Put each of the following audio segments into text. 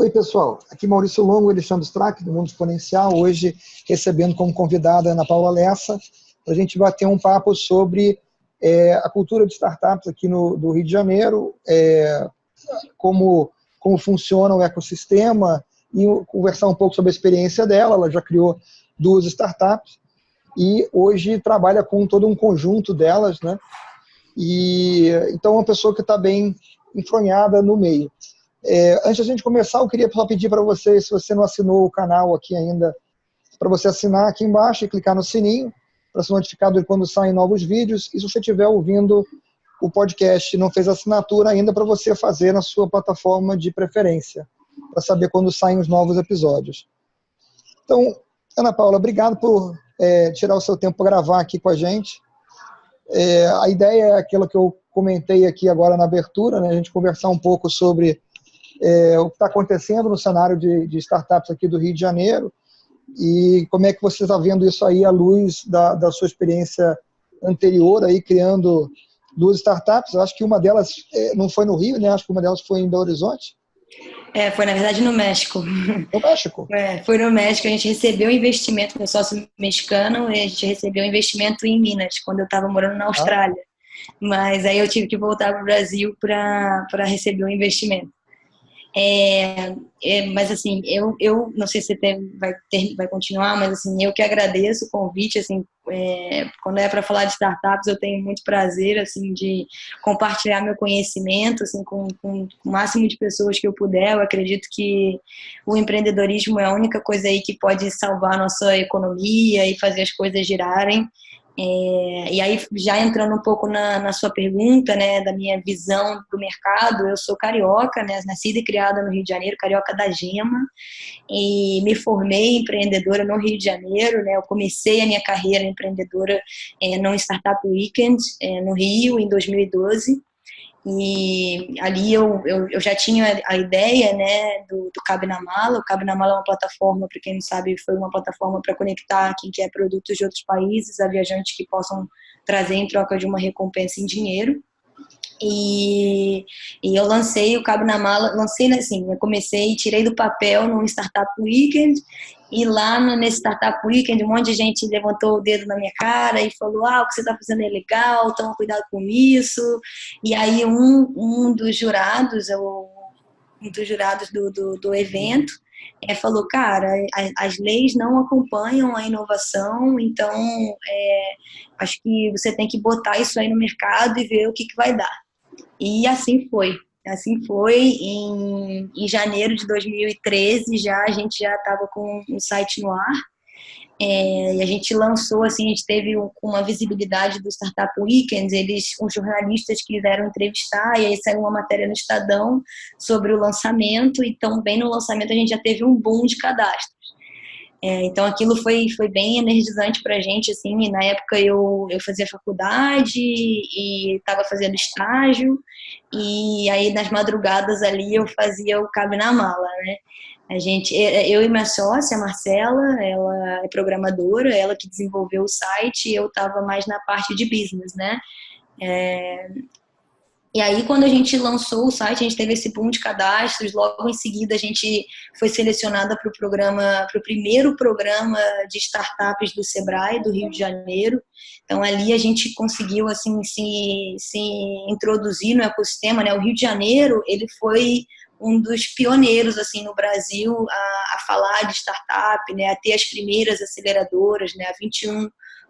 Oi, pessoal. Aqui Maurício Longo e Alexandre Strack, do Mundo Exponencial, hoje recebendo como convidada a Ana Paula Lessa, para a gente bater um papo sobre a cultura de startups aqui do Rio de Janeiro, como funciona o ecossistema e conversar um pouco sobre a experiência dela. Ela já criou 2 startups e hoje trabalha com todo um conjunto delas, né? E então é uma pessoa que está bem enfronhada no meio. Antes da gente começar, eu queria só pedir para você, se você não assinou o canal aqui ainda, para você assinar aqui embaixo e clicar no sininho para ser notificado de quando saem novos vídeos. E se você estiver ouvindo o podcast e não fez assinatura ainda, para você fazer na sua plataforma de preferência, para saber quando saem os novos episódios. Então, Ana Paula, obrigado por tirar o seu tempo para gravar aqui com a gente. A ideia é aquela que eu comentei aqui agora na abertura, né? A gente conversar um pouco sobre o que está acontecendo no cenário de startups aqui do Rio de Janeiro e como é que você está vendo isso aí à luz da sua experiência anterior aí criando 2 startups. Eu acho que uma delas não foi no Rio, né? Acho que uma delas foi em Belo Horizonte. Foi na verdade no México. No México? Foi no México, a gente recebeu investimento, meu sócio mexicano, e a gente recebeu investimento em Minas, quando eu estava morando na Austrália. Mas aí eu tive que voltar para o Brasil para receber o investimento. Mas assim, eu não sei se vai continuar, mas assim, eu que agradeço o convite, assim, quando é para falar de startups, eu tenho muito prazer, assim, de compartilhar meu conhecimento, assim, com o máximo de pessoas que eu puder. Eu acredito que o empreendedorismo é a única coisa aí que pode salvar a nossa economia e fazer as coisas girarem. E aí, já entrando um pouco na sua pergunta, né, da minha visão do mercado, eu sou carioca, né, nascida e criada no Rio de Janeiro, carioca da gema, e me formei empreendedora no Rio de Janeiro, né, eu comecei a minha carreira empreendedora no Startup Weekend, no Rio, em 2012, e ali eu já tinha a ideia, né, do Cabe na Mala. O Cabe na Mala é uma plataforma, para quem não sabe, foi uma plataforma para conectar quem quer produtos de outros países a viajantes que possam trazer em troca de uma recompensa em dinheiro. E eu lancei o Cabe na Mala, assim, eu comecei, tirei do papel num Startup Weekend, e lá nesse Startup Weekend um monte de gente levantou o dedo na minha cara e falou: o que você está fazendo é legal, toma cuidado com isso. E aí um dos jurados, do evento, falou: cara, as leis não acompanham a inovação, então acho que você tem que botar isso aí no mercado e ver o que vai dar. E assim foi. Assim foi, em janeiro de 2013 a gente já estava com o site no ar, e a gente lançou, assim, a gente teve uma visibilidade do Startup Weekend, os jornalistas quiseram entrevistar, e aí saiu uma matéria no Estadão sobre o lançamento, e também no lançamento a gente já teve um boom de cadastros. Então aquilo foi bem energizante pra gente, assim, e na época eu fazia faculdade e estava fazendo estágio, e aí nas madrugadas ali eu fazia o Cabe na Mala, né? Eu e minha sócia, a Marcela, ela é programadora, ela que desenvolveu o site, e eu estava mais na parte de business, né? E aí, quando a gente lançou o site, a gente teve esse boom de cadastros. Logo em seguida, a gente foi selecionada para o primeiro programa de startups do Sebrae, do Rio de Janeiro. Então, ali a gente conseguiu, assim, se introduzir no ecossistema, né? O Rio de Janeiro, ele foi um dos pioneiros, assim, no Brasil a falar de startup, né? A ter as primeiras aceleradoras, né? A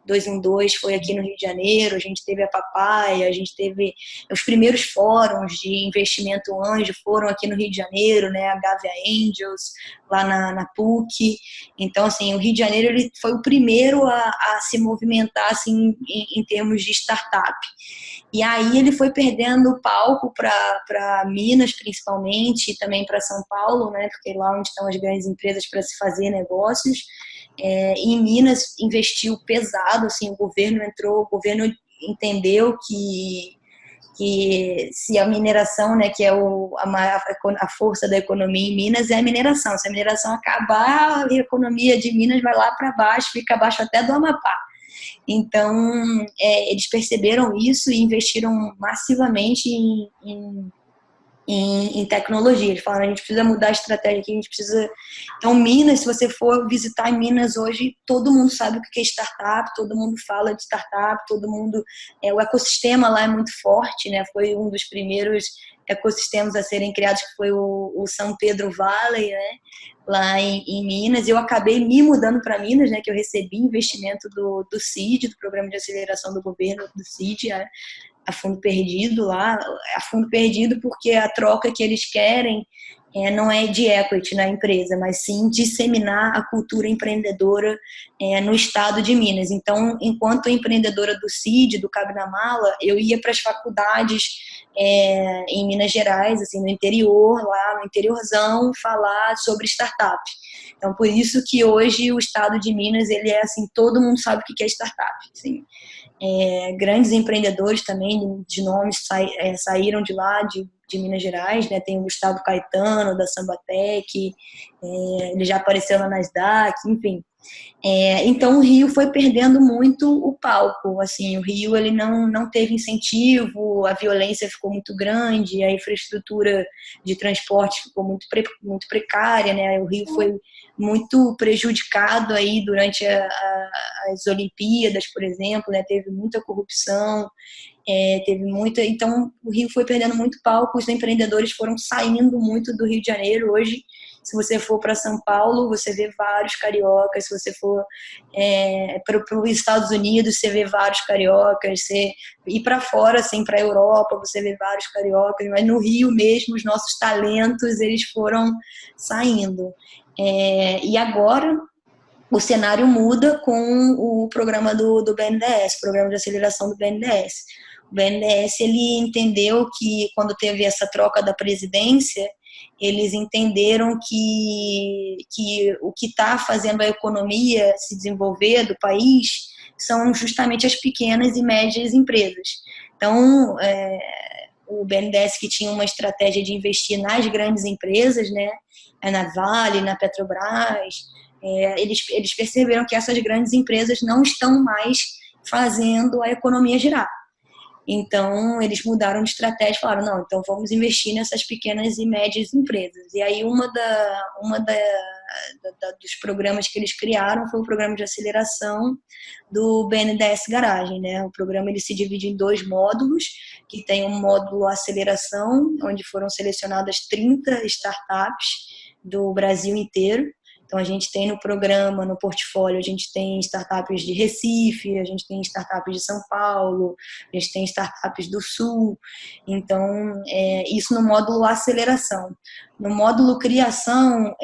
212 foi aqui no Rio de Janeiro, a gente teve a Papaya, a gente teve os primeiros fóruns de investimento anjo foram aqui no Rio de Janeiro, né, a Gavia Angels, lá na PUC. Então, assim, o Rio de Janeiro ele foi o primeiro a se movimentar, assim, em termos de startup. E aí ele foi perdendo o palco para Minas, principalmente, e também para São Paulo, né, porque lá onde estão as grandes empresas para se fazer negócios. Em Minas investiu pesado, assim, o governo entendeu que se a mineração, né, que é a força da economia em Minas, é a mineração. Se a mineração acabar, a economia de Minas vai lá para baixo, fica abaixo até do Amapá. Então, eles perceberam isso e investiram massivamente em em tecnologia. Eles falaram, a gente precisa mudar a estratégia aqui, a gente precisa... Então, Minas, se você for visitar em Minas hoje, todo mundo sabe o que é startup, todo mundo fala de startup, todo mundo... o ecossistema lá é muito forte, né? Foi um dos primeiros ecossistemas a serem criados, que foi o São Pedro Valley, né? Lá em Minas. Eu acabei me mudando para Minas, né? Que eu recebi investimento do CID, do Programa de Aceleração do Governo do CID, a fundo perdido lá, a fundo perdido porque a troca que eles querem não é de equity na empresa, mas sim disseminar a cultura empreendedora no estado de Minas. Então, enquanto empreendedora do CID, do Cabe na Mala, eu ia para as faculdades em Minas Gerais, assim, no interior, lá no interiorzão, falar sobre startup. Então, por isso que hoje o estado de Minas, ele é assim, todo mundo sabe o que é startup, assim. Grandes empreendedores também de nomes saíram de lá, de Minas Gerais, né? Tem o Gustavo Caetano, da Sambatec, ele já apareceu na Nasdaq, enfim. Então o Rio foi perdendo muito o palco, assim, o Rio ele não teve incentivo, a violência ficou muito grande, a infraestrutura de transporte ficou muito precária, né? O Rio foi muito prejudicado aí durante as Olimpíadas, por exemplo, né? Teve muita corrupção, então o Rio foi perdendo muito palco, os empreendedores foram saindo muito do Rio de Janeiro. Hoje, se você for para São Paulo, você vê vários cariocas, se você for para os Estados Unidos, você vê vários cariocas, e para fora, assim, para a Europa, você vê vários cariocas, mas no Rio mesmo, os nossos talentos, eles foram saindo. E agora o cenário muda com o programa do BNDES, Programa de Aceleração do BNDES. O BNDES, ele entendeu que quando teve essa troca da presidência, eles entenderam que o que está fazendo a economia se desenvolver do país são justamente as pequenas e médias empresas. Então, o BNDES, que tinha uma estratégia de investir nas grandes empresas, né, na Vale, na Petrobras, eles perceberam que essas grandes empresas não estão mais fazendo a economia girar. Então, eles mudaram de estratégia e falaram, não, então vamos investir nessas pequenas e médias empresas. E aí, dos programas que eles criaram foi o programa de aceleração do BNDES Garagem, né? O programa ele se divide em 2 módulos, que tem um módulo aceleração, onde foram selecionadas 30 startups do Brasil inteiro. Então, a gente tem no programa, no portfólio, a gente tem startups de Recife, a gente tem startups de São Paulo, a gente tem startups do Sul. Então, isso no módulo aceleração. No módulo criação,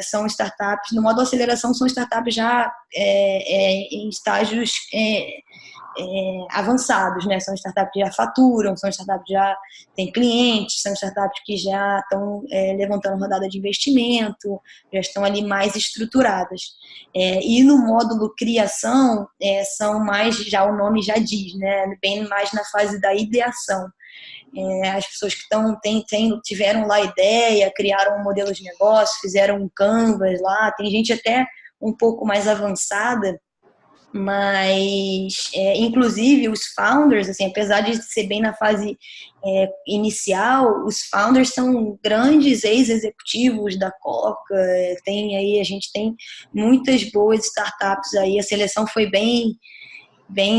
são startups, no módulo aceleração são startups já em estágios avançados, né? São startups que já faturam, são startups que já têm clientes, são startups que já estão levantando rodada de investimento, já estão ali mais estruturadas. E no módulo criação, são mais, já o nome já diz, né? Bem mais na fase da ideação. As pessoas que tiveram lá a ideia, criaram um modelo de negócio, fizeram um canvas lá, tem gente até um pouco mais avançada, mas inclusive os founders, assim, apesar de ser bem na fase inicial, os founders são grandes ex-executivos da Coca, a gente tem muitas boas startups aí, a seleção foi bem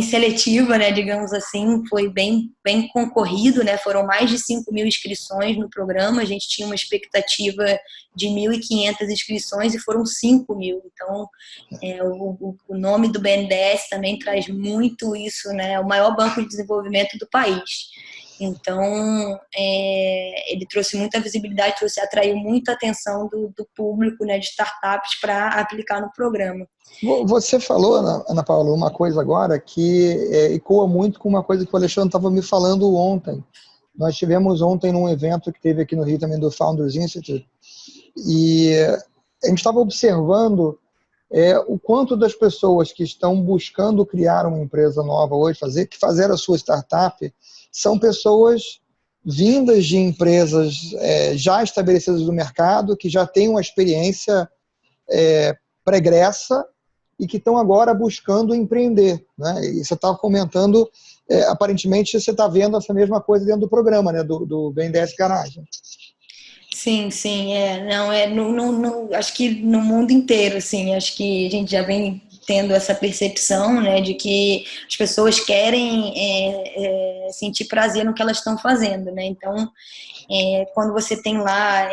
seletiva, né, digamos assim, foi bem concorrido, né, foram mais de 5.000 inscrições no programa, a gente tinha uma expectativa de 1.500 inscrições e foram 5.000, então o nome do BNDES também traz muito isso, né, o maior banco de desenvolvimento do país. Então, ele trouxe muita visibilidade, atraiu muita atenção do público, né, de startups para aplicar no programa. Você falou, Ana Paula, uma coisa agora que ecoa muito com uma coisa que o Alexandre estava me falando ontem. Nós tivemos ontem num evento que teve aqui no Rio também do Founders Institute e a gente estava observando o quanto das pessoas que estão buscando criar uma empresa nova hoje, fazer a sua startup, são pessoas vindas de empresas já estabelecidas no mercado, que já têm uma experiência pregressa e que estão agora buscando empreender, né? E você estava comentando, aparentemente você está vendo essa mesma coisa dentro do programa, né? Do BNDES Garagem. Sim, sim, não, acho que no mundo inteiro, assim, acho que a gente já vem tendo essa percepção, né, de que as pessoas querem sentir prazer no que elas estão fazendo, né, então, quando você tem lá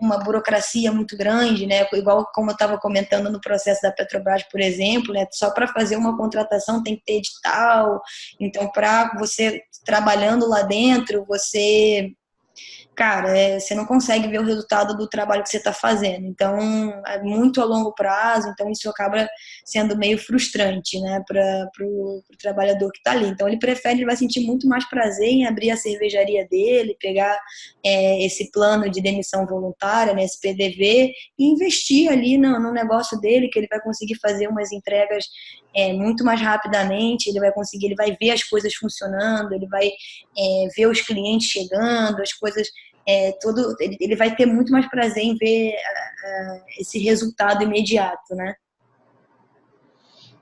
uma burocracia muito grande, né, igual como eu estava comentando no processo da Petrobras, por exemplo, né, só para fazer uma contratação tem que ter edital, então, para você trabalhando lá dentro, você... Cara, você não consegue ver o resultado do trabalho que você está fazendo. Então, é muito a longo prazo, então isso acaba sendo meio frustrante, né, para o trabalhador que está ali. Então, ele vai sentir muito mais prazer em abrir a cervejaria dele, pegar esse plano de demissão voluntária, né, esse PDV, e investir ali no negócio dele, que ele vai conseguir fazer umas entregas muito mais rapidamente, ele vai ver as coisas funcionando, ele vai ver os clientes chegando, as coisas... ele vai ter muito mais prazer em ver esse resultado imediato, né?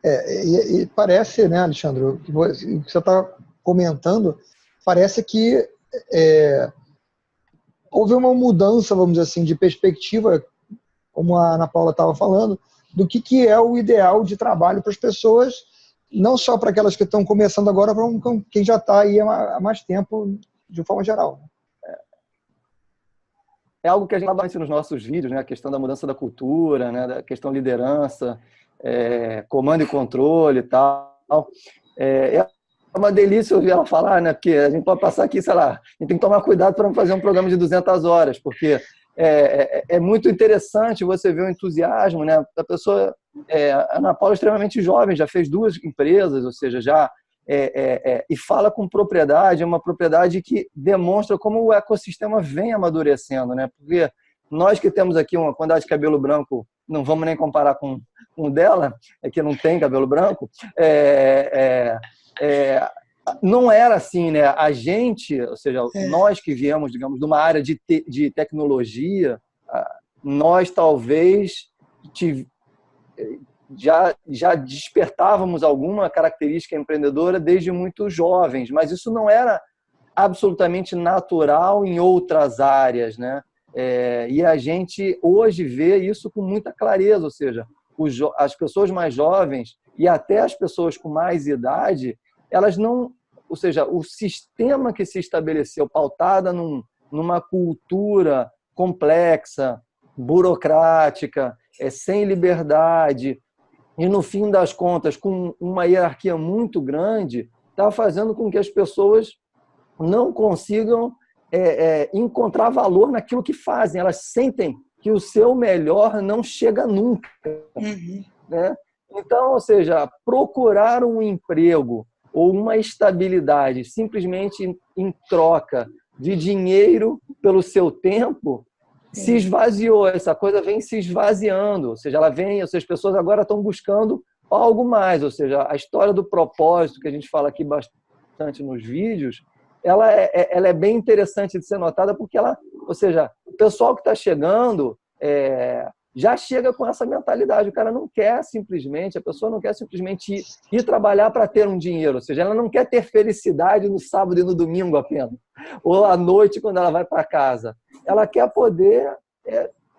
E parece, né, Alexandre, o que você está comentando, parece que houve uma mudança, vamos dizer assim, de perspectiva, como a Ana Paula estava falando, do que é o ideal de trabalho para as pessoas, não só para aquelas que estão começando agora, para quem já está aí há mais tempo, de forma geral. É algo que a gente fala nos nossos vídeos, né? A questão da mudança da cultura, né? Da questão liderança, comando e controle e tal. É uma delícia ouvir ela falar, né? Porque a gente pode passar aqui, sei lá, a gente tem que tomar cuidado para não fazer um programa de 200 horas, porque é muito interessante você ver o entusiasmo, né? A pessoa, a Ana Paula é extremamente jovem, já fez 2 empresas, ou seja, já e fala com propriedade, é uma propriedade que demonstra como o ecossistema vem amadurecendo, né? Porque nós que temos aqui uma quantidade de cabelo branco, não vamos nem comparar com o dela, que não tem cabelo branco, não era assim, né? A gente, ou seja, nós que viemos, digamos, de uma área de tecnologia, nós talvez já despertávamos alguma característica empreendedora desde muito jovens, mas isso não era absolutamente natural em outras áreas, né? E a gente hoje vê isso com muita clareza, ou seja, as pessoas mais jovens e até as pessoas com mais idade, elas não, ou seja, o sistema que se estabeleceu pautada numa cultura complexa, burocrática, sem liberdade, e no fim das contas, com uma hierarquia muito grande, está fazendo com que as pessoas não consigam encontrar valor naquilo que fazem. Elas sentem que o seu melhor não chega nunca. Uhum. Né? Então, ou seja, procurar um emprego ou uma estabilidade simplesmente em troca de dinheiro pelo seu tempo se esvaziou, essa coisa vem se esvaziando, ou seja, as pessoas agora estão buscando algo mais, ou seja, a história do propósito, que a gente fala aqui bastante nos vídeos, ela é bem interessante de ser notada, porque ou seja, o pessoal que está chegando já chega com essa mentalidade, o cara não quer simplesmente, a pessoa não quer simplesmente ir trabalhar para ter um dinheiro, ou seja, ela não quer ter felicidade no sábado e no domingo apenas, ou à noite quando ela vai para casa. Ela quer poder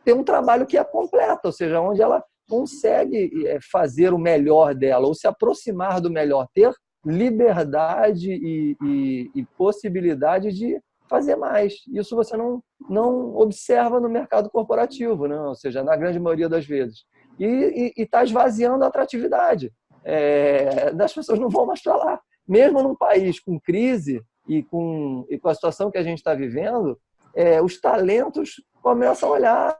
ter um trabalho que é completo, ou seja, onde ela consegue fazer o melhor dela, ou se aproximar do melhor, ter liberdade e possibilidade de fazer mais. Isso você não observa no mercado corporativo, né? Ou seja, na grande maioria das vezes. E está esvaziando a atratividade. As pessoas não vão mais para lá. Mesmo num país com crise e com a situação que a gente está vivendo, os talentos começam a olhar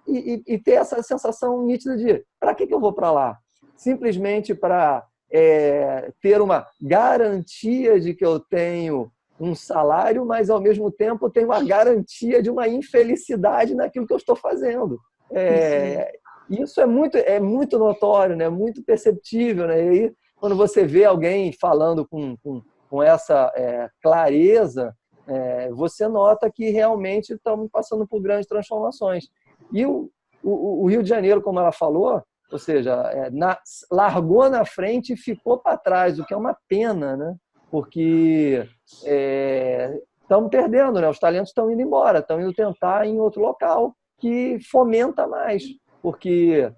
e ter essa sensação nítida de para que eu vou para lá? Simplesmente para ter uma garantia de que eu tenho um salário, mas ao mesmo tempo tenho a garantia de uma infelicidade naquilo que eu estou fazendo. Isso é muito notório, né? Muito perceptível, né? E aí, quando você vê alguém falando com essa clareza, você nota que realmente estamos passando por grandes transformações. o Rio de Janeiro, como ela falou, ou seja, largou na frente e ficou para trás, o que é uma pena, né? Porque estamos perdendo, né? Os talentos estão indo embora, estão indo tentar em outro local que fomenta mais, porque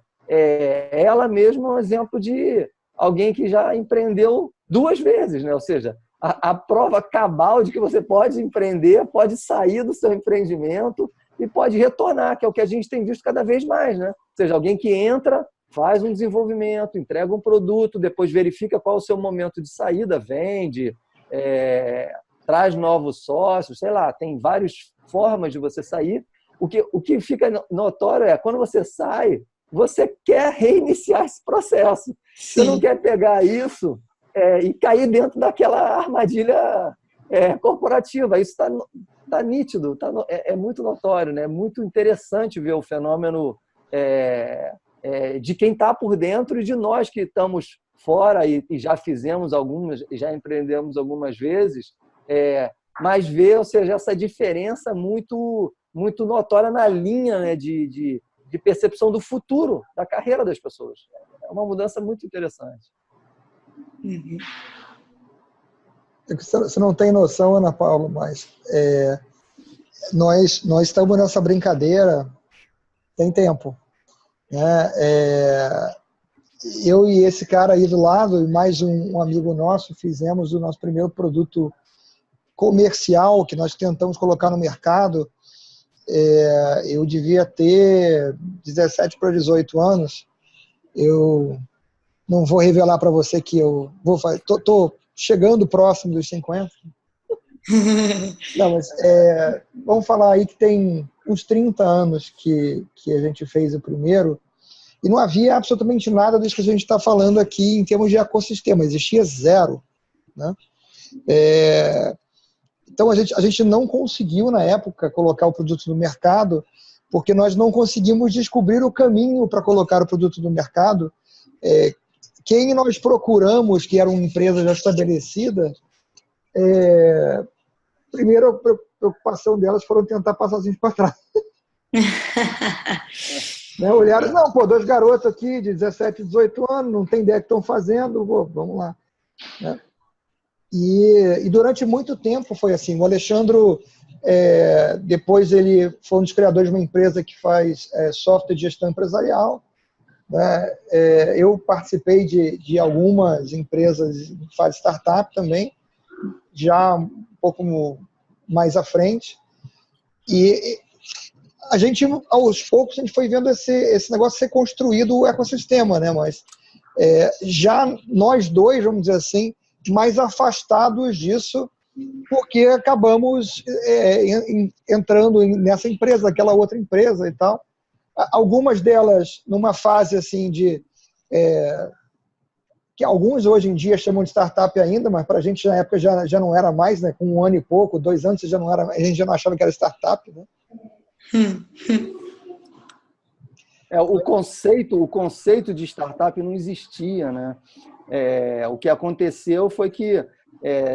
ela mesma é um exemplo de alguém que já empreendeu 2 vezes, né? Ou seja, a prova cabal de que você pode empreender, pode sair do seu empreendimento e pode retornar, que é o que a gente tem visto cada vez mais, né? Ou seja, alguém que entra, faz um desenvolvimento, entrega um produto, depois verifica qual é o seu momento de saída, vende, traz novos sócios, sei lá, tem várias formas de você sair. O que fica notório é, quando você sai, você quer reiniciar esse processo. Sim. Você não quer pegar isso e cair dentro daquela armadilha corporativa. Isso está nítido, é muito notório, né? É muito interessante ver o fenômeno de quem está por dentro e de nós que estamos fora e já fizemos algumas, já empreendemos algumas vezes, mas ver, ou seja, essa diferença muito, muito notória na linha, né, de percepção do futuro da carreira das pessoas. É uma mudança muito interessante. Uhum. Você não tem noção, Ana Paula, mas nós estamos nessa brincadeira tem tempo. Eu e esse cara aí do lado, e mais um amigo nosso, fizemos o nosso primeiro produto comercial que nós tentamos colocar no mercado. Eu devia ter 17 para 18 anos. Eu não vou revelar para você que eu vou fazer. Estou chegando próximo dos 50. Não, mas vamos falar aí que tem uns 30 anos que a gente fez o primeiro e não havia absolutamente nada disso que a gente está falando aqui em termos de ecossistema, existia zero, né? Então a gente não conseguiu na época colocar o produto no mercado porque nós não conseguimos descobrir o caminho para colocar o produto no mercado. Quem nós procuramos, que era uma empresa já estabelecida, primeiro a preocupação delas foram tentar passar a gente para trás. Olharam, não, 2 garotos aqui de 17, 18 anos, não tem ideia do que estão fazendo, vamos lá. E durante muito tempo foi assim. O Alexandro, depois ele foi um dos criadores de uma empresa que faz software de gestão empresarial. Eu participei de algumas empresas que fazem startup também, já um pouco mais à frente. E a gente, aos poucos, a gente foi vendo esse negócio ser construído, o ecossistema, né? Mas já nós dois, vamos dizer assim, mais afastados disso, porque acabamos entrando nessa empresa, naquela outra empresa e tal. Algumas delas numa fase assim que alguns hoje em dia chamam de startup ainda, mas para a gente na época já não era mais, né? Com 1 ano e pouco, 2 anos, já não era, a gente já não achava que era startup, né? O conceito de startup não existia, né? O que aconteceu foi que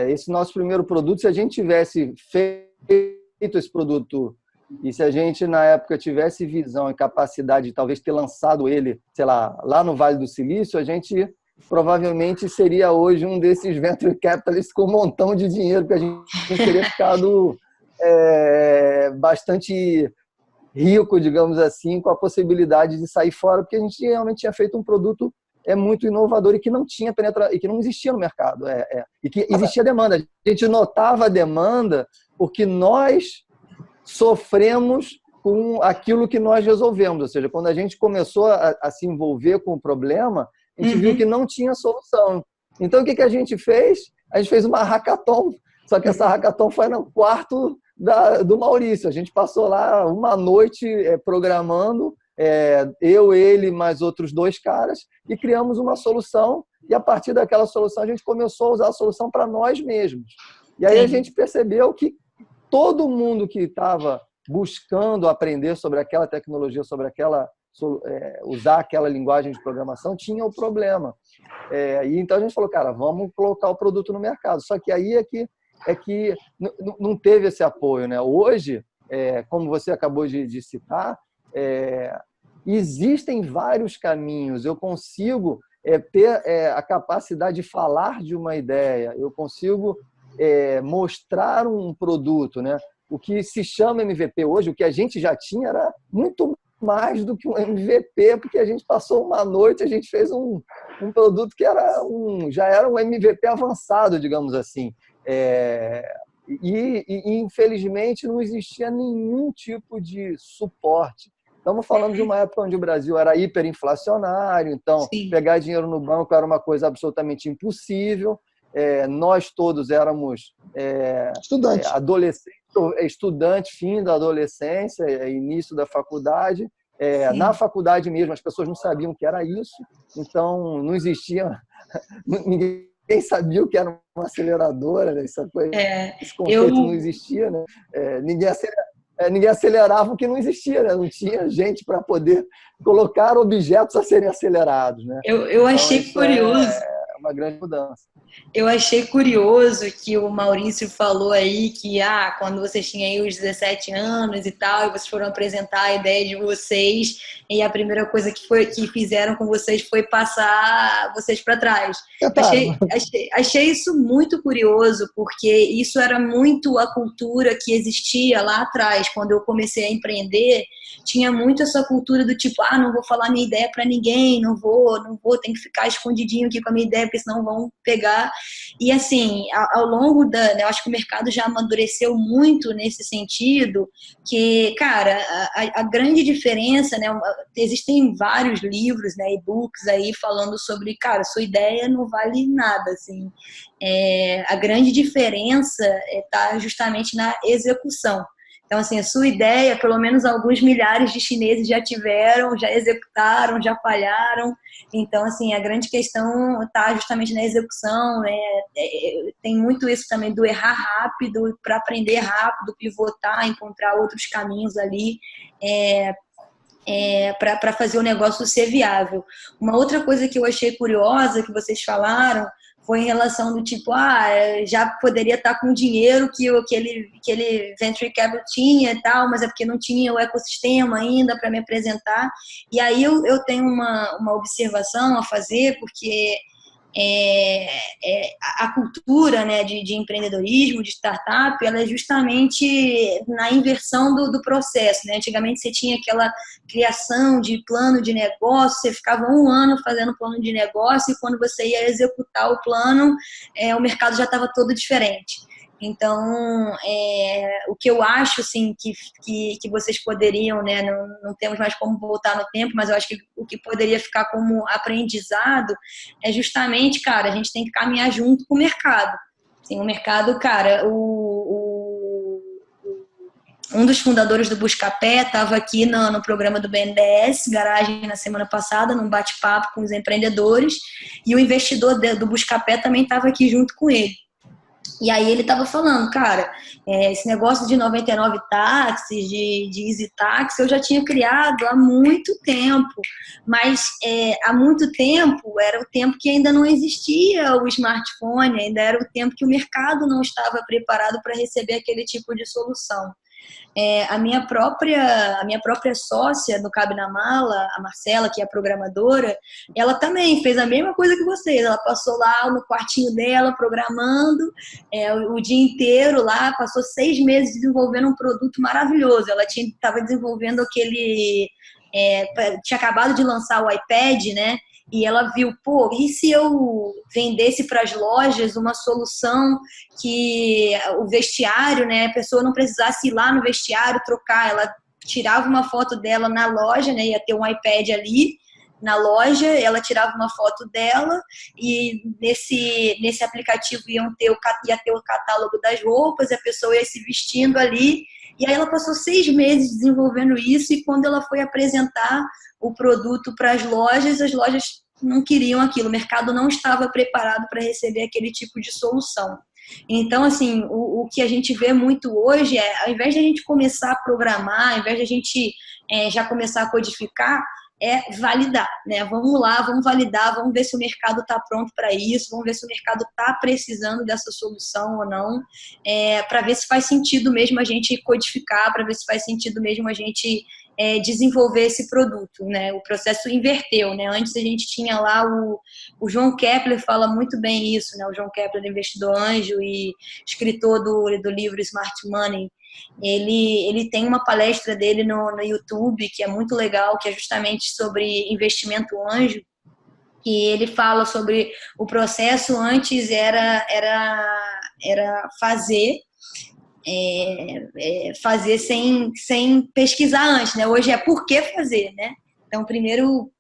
esse nosso primeiro produto, se a gente tivesse feito esse produto e se a gente na época tivesse visão e capacidade de talvez ter lançado ele, sei lá no Vale do Silício, a gente provavelmente seria hoje um desses venture capitalists com um montão de dinheiro, porque a gente teria ficado bastante rico, digamos assim, com a possibilidade de sair fora, porque a gente realmente tinha feito um produto muito inovador e que não tinha penetração, e que não existia no mercado, e que existia demanda. A gente notava a demanda porque nós sofremos com aquilo que nós resolvemos, ou seja, quando a gente começou a se envolver com o problema, a gente viu que não tinha solução. Então, o que a gente fez? A gente fez uma hackathon, só que essa hackathon foi no quarto do Maurício. A gente passou lá uma noite programando, eu, ele, mais outros 2 caras, e criamos uma solução, e a partir daquela solução a gente começou a usar a solução para nós mesmos. E aí a gente percebeu que todo mundo que estava buscando aprender sobre aquela tecnologia, sobre usar aquela linguagem de programação, tinha o problema. E então a gente falou, cara, vamos colocar o produto no mercado. Só que aí é que não teve esse apoio, né? Hoje, como você acabou de citar, existem vários caminhos. Eu consigo ter a capacidade de falar de uma ideia, eu consigo mostrar um produto, né? O que se chama MVP hoje, o que a gente já tinha era muito mais do que um MVP, porque a gente passou uma noite, a gente fez um produto que já era um MVP avançado, digamos assim. Infelizmente, não existia nenhum tipo de suporte. Estamos falando de uma época onde o Brasil era hiperinflacionário, então Sim. pegar dinheiro no banco era uma coisa absolutamente impossível. Nós todos éramos adolescentes, estudante, fim da adolescência, início da faculdade. Na faculdade mesmo, as pessoas não sabiam o que era isso, então não existia, ninguém sabia o que era uma aceleradora, né? Esse conceito não existia, né? Ninguém acelerava o que não existia, né? Não tinha gente para poder colocar objetos a serem acelerados, né? Eu achei então, curioso. É uma grande mudança. Eu achei curioso que o Maurício falou aí que quando vocês tinham aí os 17 anos e tal, e vocês foram apresentar a ideia de vocês, e a primeira coisa que fizeram com vocês foi passar vocês para trás. Achei isso muito curioso, porque isso era muito a cultura que existia lá atrás. Quando eu comecei a empreender, tinha muito essa cultura do tipo, não vou falar minha ideia para ninguém, não vou, tenho que ficar escondidinho aqui com a minha ideia, porque senão vão pegar. E assim, ao longo eu acho que o mercado já amadureceu muito nesse sentido, que, cara, a grande diferença, né, existem vários livros, né, e-books aí falando sobre, cara, sua ideia não vale nada, assim. A grande diferença está justamente na execução. Então, assim, a sua ideia, pelo menos alguns milhares de chineses já tiveram, já executaram, já falharam. Então, assim, a grande questão está justamente na execução, né? Tem muito isso também do errar rápido, para aprender rápido, pivotar, encontrar outros caminhos ali para fazer o negócio ser viável. Uma outra coisa que eu achei curiosa que vocês falaram foi em relação do tipo, já poderia estar com o dinheiro que aquele venture capital tinha e tal, mas é porque não tinha o ecossistema ainda para me apresentar. E aí eu tenho uma observação a fazer, porque a cultura, né, de empreendedorismo, de startup, ela é justamente na inversão do processo, né? Antigamente você tinha aquela criação de plano de negócio, você ficava um ano fazendo plano de negócio e quando você ia executar o plano, o mercado já estava todo diferente. Então, o que eu acho, assim, que vocês poderiam, né, não temos mais como voltar no tempo, mas eu acho que o que poderia ficar como aprendizado é justamente, cara, a gente tem que caminhar junto com o mercado. Assim, o mercado, cara, um dos fundadores do Buscapé estava aqui no programa do BNDES, Garagem, na semana passada, num bate-papo com os empreendedores, e o investidor do Buscapé também estava aqui junto com ele. E aí ele estava falando, cara, esse negócio de 99 táxis, de Easy Táxi, eu já tinha criado há muito tempo, mas há muito tempo era o tempo que ainda não existia o smartphone, ainda era o tempo que o mercado não estava preparado para receber aquele tipo de solução. A minha própria sócia no Cabe na Mala, a Marcela, que é a programadora, ela também fez a mesma coisa que vocês. Ela passou lá no quartinho dela programando o dia inteiro lá, passou 6 meses desenvolvendo um produto maravilhoso. Ela estava desenvolvendo tinha acabado de lançar o iPad, né? E ela viu, e se eu vendesse para as lojas uma solução que o vestiário, né, a pessoa não precisasse ir lá no vestiário trocar, ela tirava uma foto dela na loja, né, ia ter um iPad ali na loja, ela tirava uma foto dela e nesse aplicativo ia ter o catálogo das roupas, a pessoa ia se vestindo ali. E aí ela passou 6 meses desenvolvendo isso e quando ela foi apresentar o produto para as lojas não queriam aquilo, o mercado não estava preparado para receber aquele tipo de solução. Então, assim, o que a gente vê muito hoje ao invés de a gente começar a programar, ao invés de a gente já começar a codificar, validar, né? Vamos lá, vamos validar, vamos ver se o mercado está pronto para isso, vamos ver se o mercado está precisando dessa solução ou não, para ver se faz sentido mesmo a gente codificar, para ver se faz sentido mesmo a gente desenvolver esse produto, né? O processo inverteu, né? Antes a gente tinha lá o João Kepler fala muito bem isso, né? O João Kepler, investidor anjo e escritor do livro Smart Money. Ele tem uma palestra dele no YouTube que é muito legal, que é justamente sobre investimento anjo. E ele fala sobre o processo antes era fazer sem pesquisar antes, né? Hoje é por que fazer, né? Então, primeiro,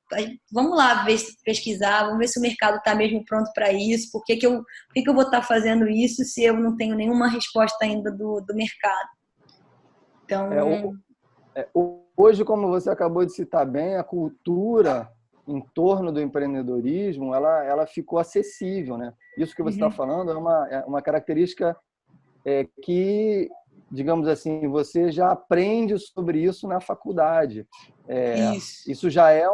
vamos lá pesquisar, vamos ver se o mercado está mesmo pronto para isso, por que eu vou estar fazendo isso se eu não tenho nenhuma resposta ainda do mercado. Então... hoje, como você acabou de citar bem, a cultura em torno do empreendedorismo, ela ficou acessível, né? Isso que você está falando é uma característica que, digamos assim, você já aprende sobre isso na faculdade. Isso já é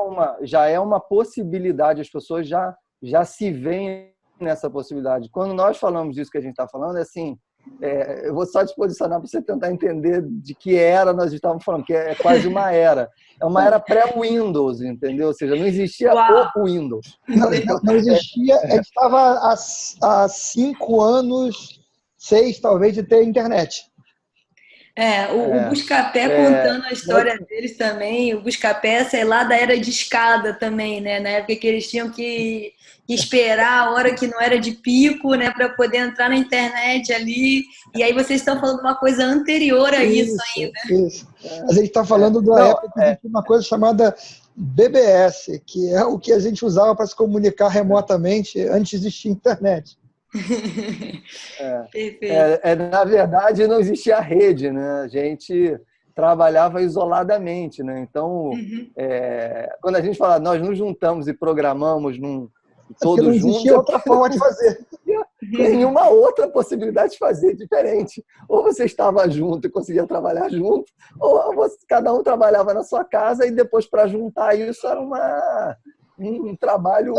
uma possibilidade, as pessoas já se veem nessa possibilidade. Quando nós falamos disso que a gente está falando, é assim, eu vou só te posicionar para você tentar entender de que era nós estávamos falando, que é quase uma era. É uma era pré-Windows, entendeu? Ou seja, não existia o Windows. Não existia, a gente estava há 5 anos, 6 talvez, de ter internet. O Buscapé contando a história deles também, o Buscapé, sei lá, da era de escada também, né? Na época que eles tinham que esperar a hora que não era de pico, né, para poder entrar na internet ali. E aí vocês estão falando de uma coisa anterior a isso ainda. Isso. A gente está falando da época que existia uma coisa chamada BBS, que é o que a gente usava para se comunicar remotamente antes de existir internet. Na verdade, não existia rede, né? A gente trabalhava isoladamente, né? Então, quando a gente fala, nós nos juntamos e programamos todos juntos, não existia outra forma de fazer. Nenhuma outra possibilidade de fazer diferente. Ou você estava junto e conseguia trabalhar junto, ou cada um trabalhava na sua casa e depois, para juntar isso, era um trabalho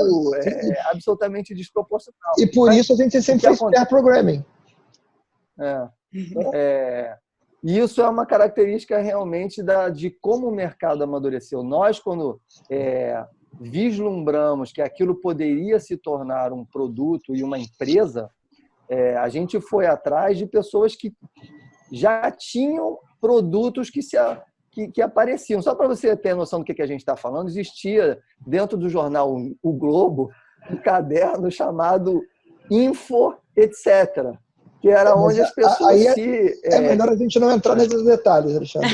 absolutamente desproporcional. E por isso a gente sempre fez pair programming. E isso é uma característica realmente de como o mercado amadureceu. Nós, quando vislumbramos que aquilo poderia se tornar um produto e uma empresa, a gente foi atrás de pessoas que já tinham produtos que apareciam. Só para você ter noção do que a gente está falando, existia dentro do jornal O Globo um caderno chamado Info, etc., que era onde as pessoas é melhor a gente não entrar nesses detalhes, Alexandre.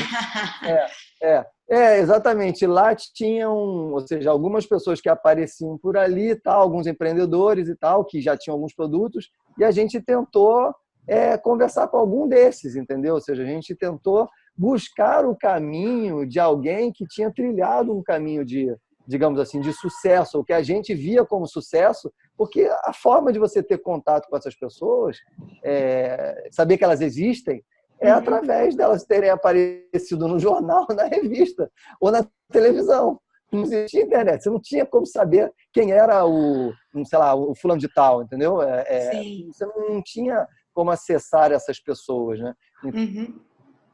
Exatamente. Lá tinham, ou seja, algumas pessoas que apareciam por ali, alguns empreendedores e tal, que já tinham alguns produtos, e a gente tentou conversar com algum desses, entendeu? Ou seja, a gente tentou buscar o caminho de alguém que tinha trilhado um caminho de, digamos assim, de sucesso, o que a gente via como sucesso, porque a forma de você ter contato com essas pessoas, saber que elas existem, através delas terem aparecido no jornal, na revista ou na televisão. Não existia internet, você não tinha como saber quem era o fulano de tal, entendeu? Você não tinha como acessar essas pessoas, né?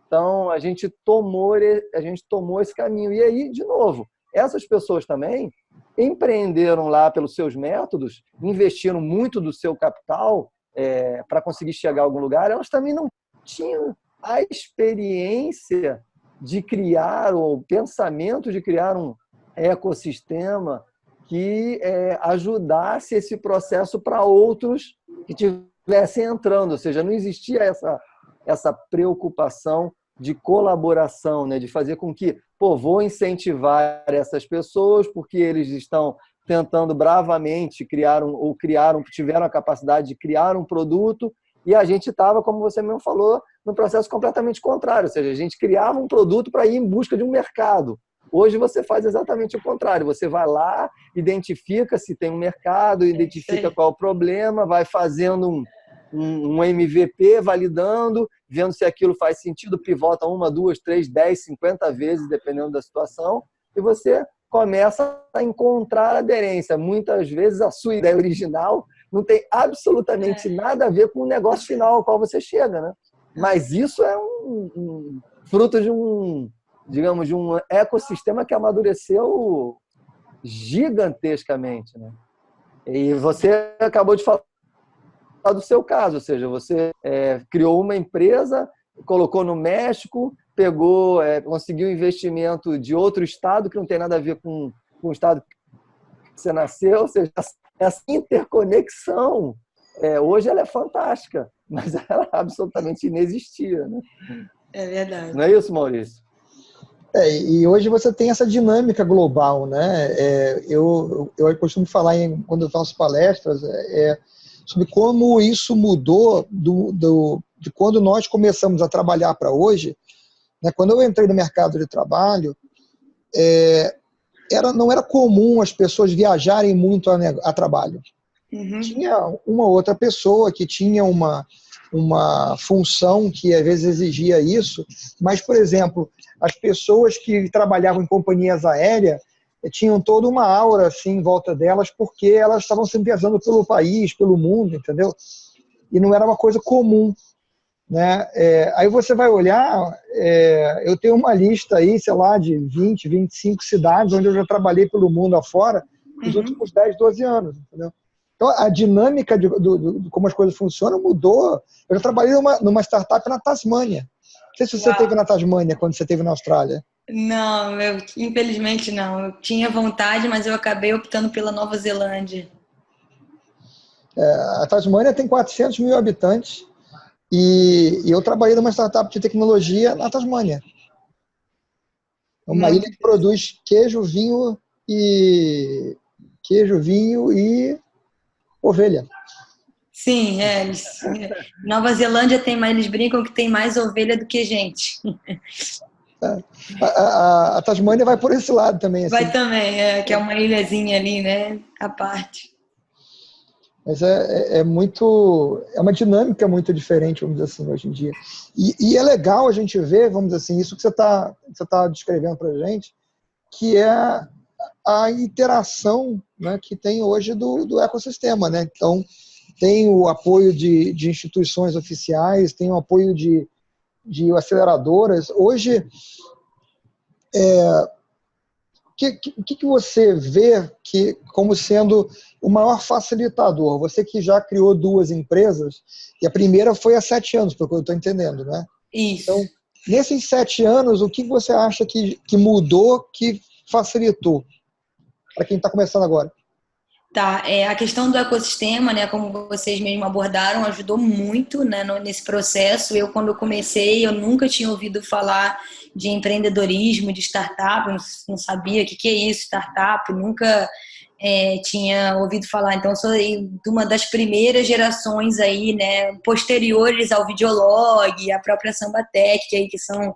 Então, a gente tomou esse caminho. E aí, de novo, essas pessoas também empreenderam lá pelos seus métodos, investiram muito do seu capital para conseguir chegar a algum lugar. Elas também não tinham a experiência de criar, ou o pensamento de criar um ecossistema que ajudasse esse processo para outros que estivessem entrando. Ou seja, não existia essa preocupação de colaboração, né? De fazer com que, vou incentivar essas pessoas porque eles estão tentando bravamente tiveram a capacidade de criar um produto, e a gente estava, como você mesmo falou, num processo completamente contrário, ou seja, a gente criava um produto para ir em busca de um mercado. Hoje você faz exatamente o contrário, você vai lá, identifica se tem um mercado, identifica qual é o problema, vai fazendo um MVP, validando, vendo se aquilo faz sentido, pivota 1, 2, 3, 10, 50 vezes, dependendo da situação, e você começa a encontrar aderência. Muitas vezes a sua ideia original não tem absolutamente nada a ver com o negócio final ao qual você chega, né? Mas isso é fruto de digamos, de um ecossistema que amadureceu gigantescamente, né? E você acabou de falar do seu caso, ou seja, você criou uma empresa, colocou no México, pegou, conseguiu investimento de outro estado que não tem nada a ver com o estado que você nasceu, ou seja, essa interconexão, hoje ela é fantástica, mas ela absolutamente inexistia, né? É verdade. Não é isso, Maurício? E hoje você tem essa dinâmica global, né? Eu costumo falar, quando eu faço palestras, sobre como isso mudou de quando nós começamos a trabalhar para hoje, né? Quando eu entrei no mercado de trabalho, não era comum as pessoas viajarem muito a trabalho. Uhum. Tinha uma outra pessoa que tinha uma função que às vezes exigia isso, mas, por exemplo, as pessoas que trabalhavam em companhias aéreas tinham toda uma aura assim em volta delas, porque elas estavam sempre viajando pelo país, pelo mundo, entendeu? E não era uma coisa comum, né? Aí você vai olhar, eu tenho uma lista aí, sei lá, de 20, 25 cidades onde eu já trabalhei pelo mundo afora nos últimos 10, 12 anos, entendeu? Então, a dinâmica de como as coisas funcionam mudou. Eu já trabalhei numa startup na Tasmânia. Não sei se você esteve na Tasmânia quando você esteve na Austrália. Não, infelizmente não. Eu tinha vontade, mas eu acabei optando pela Nova Zelândia. A Tasmânia tem 400 mil habitantes e eu trabalhei numa startup de tecnologia na Tasmânia. É uma ilha que produz queijo, vinho e ovelha. Sim, Nova Zelândia eles brincam que tem mais ovelha do que gente. A Tasmânia vai por esse lado também. Assim. Vai também, que é uma ilhazinha ali, né, à parte. Mas é uma dinâmica muito diferente, vamos dizer assim, hoje em dia. E é legal a gente ver, vamos dizer assim, isso que você tá descrevendo para a gente, que é a interação, né, que tem hoje do ecossistema, né? Então, tem o apoio de instituições oficiais, tem o apoio de aceleradoras. Hoje, o que você vê como sendo o maior facilitador? Você que já criou 2 empresas, e a primeira foi há 7 anos, pelo que eu estou entendendo, né? Isso. Então, nesses 7 anos, o que você acha que mudou, que facilitou para quem está começando agora? Tá, a questão do ecossistema, né, como vocês mesmo abordaram, ajudou muito, né, nesse processo. Quando eu comecei, eu nunca tinha ouvido falar de empreendedorismo, de startup, não sabia o que é isso, startup, nunca tinha ouvido falar. Então, eu sou de uma das primeiras gerações aí, né, posteriores ao Videolog, a própria Sambatec, que são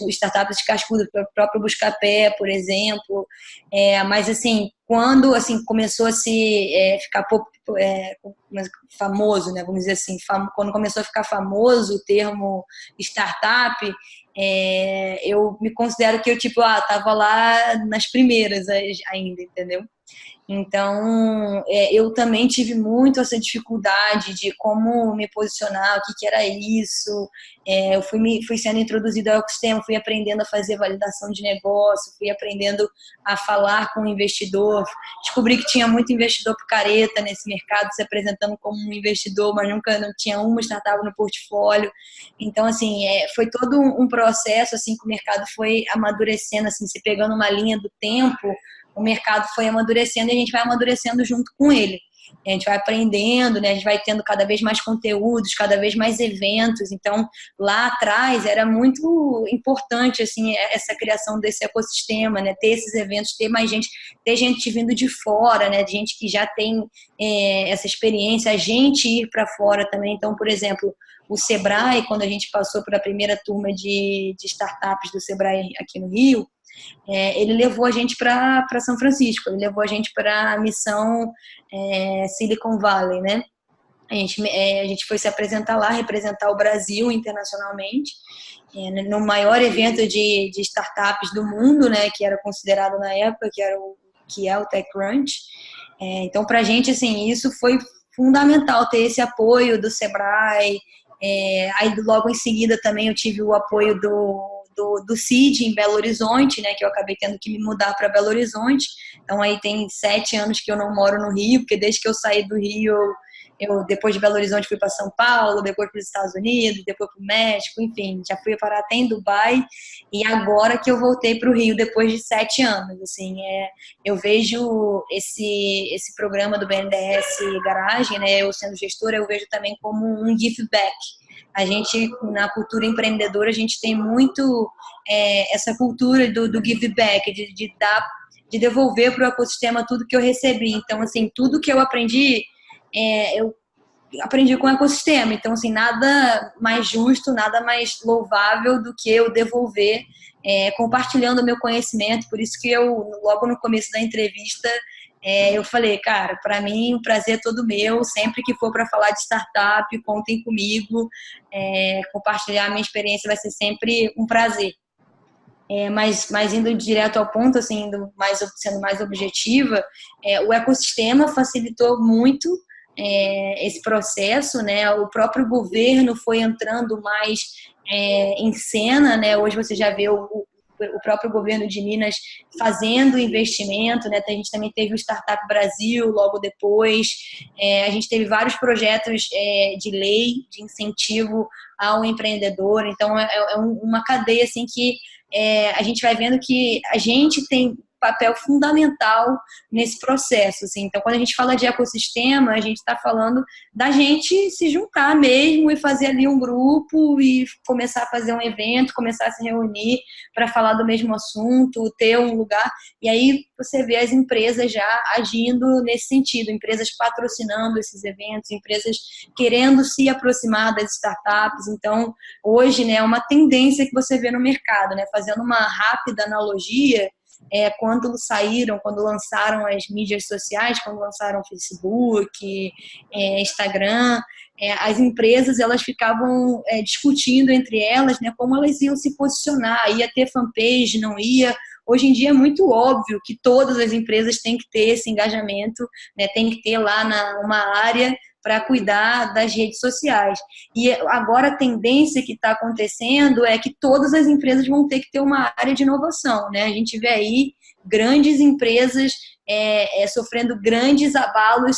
startups de cascudo, o próprio Buscapé, por exemplo. Mas, assim, quando assim, começou a se ficar famoso, né, vamos dizer assim, quando começou a ficar famoso o termo startup, eu me considero que eu estava lá nas primeiras ainda, entendeu? Então, eu também tive muito essa dificuldade de como me posicionar, o que era isso. Eu fui sendo introduzida ao ecossistema, fui aprendendo a fazer validação de negócio, fui aprendendo a falar com o investidor. Descobri que tinha muito investidor picareta nesse mercado, se apresentando como um investidor, mas nunca não tinha uma startup no portfólio. Então, assim, foi todo um processo assim, que o mercado foi amadurecendo, assim, se pegando uma linha do tempo. O mercado foi amadurecendo e a gente vai amadurecendo junto com ele. A gente vai aprendendo, né? A gente vai tendo cada vez mais conteúdos, cada vez mais eventos. Então, lá atrás era muito importante assim essa criação desse ecossistema, né? Ter esses eventos, ter mais gente, ter gente vindo de fora, né? Gente que já tem essa experiência, a gente ir para fora também. Então, por exemplo, o Sebrae, quando a gente passou por a primeira turma de startups do Sebrae aqui no Rio, ele levou a gente para São Francisco, ele levou a gente para a missão Silicon Valley, né? A gente foi se apresentar lá, representar o Brasil internacionalmente, no maior evento de startups do mundo, né? Que era considerado na época, que é o TechCrunch. Então, para a gente, assim, isso foi fundamental, ter esse apoio do Sebrae. Aí, logo em seguida, também eu tive o apoio do do CID em Belo Horizonte, né, que eu acabei tendo que me mudar para Belo Horizonte. Então aí tem 7 anos que eu não moro no Rio, porque desde que eu saí do Rio, eu depois de Belo Horizonte fui para São Paulo, depois para os Estados Unidos, depois para o México, enfim, já fui parar até em Dubai, e agora que eu voltei para o Rio depois de 7 anos. Assim, eu vejo esse programa do BNDES Garagem, né, eu sendo gestora, eu vejo também como um give back. A gente, na cultura empreendedora, a gente tem muito essa cultura do give back, de dar, de devolver para o ecossistema tudo que eu recebi. Então, assim, tudo que eu aprendi, eu aprendi com o ecossistema. Então, assim, nada mais justo, nada mais louvável do que eu devolver, compartilhando o meu conhecimento. Por isso que eu, logo no começo da entrevista, eu falei, cara, para mim o prazer é todo meu. Sempre que for para falar de startup, contem comigo. Compartilhar a minha experiência vai ser sempre um prazer. Mas indo direto ao ponto, assim, sendo mais objetiva, o ecossistema facilitou muito esse processo, né? O próprio governo foi entrando mais em cena, né? Hoje você já vê o próprio governo de Minas fazendo investimento, né? A gente também teve o Startup Brasil logo depois. A gente teve vários projetos de lei, de incentivo ao empreendedor. Então, é uma cadeia assim que a gente vai vendo que a gente tem papel fundamental nesse processo, assim. Então, quando a gente fala de ecossistema, a gente está falando da gente se juntar mesmo e fazer ali um grupo e começar a fazer um evento, começar a se reunir para falar do mesmo assunto, ter um lugar. E aí você vê as empresas já agindo nesse sentido, empresas patrocinando esses eventos, empresas querendo se aproximar das startups. Então, hoje, né, é uma tendência que você vê no mercado, né? Fazendo uma rápida analogia, quando lançaram as mídias sociais, quando lançaram Facebook, Instagram, as empresas elas ficavam discutindo entre elas, né, como elas iam se posicionar, ia ter fanpage, não ia. Hoje em dia é muito óbvio que todas as empresas têm que ter esse engajamento, né, tem que ter lá uma área para cuidar das redes sociais. E agora a tendência que está acontecendo é que todas as empresas vão ter que ter uma área de inovação, né? A gente vê aí grandes empresas sofrendo grandes abalos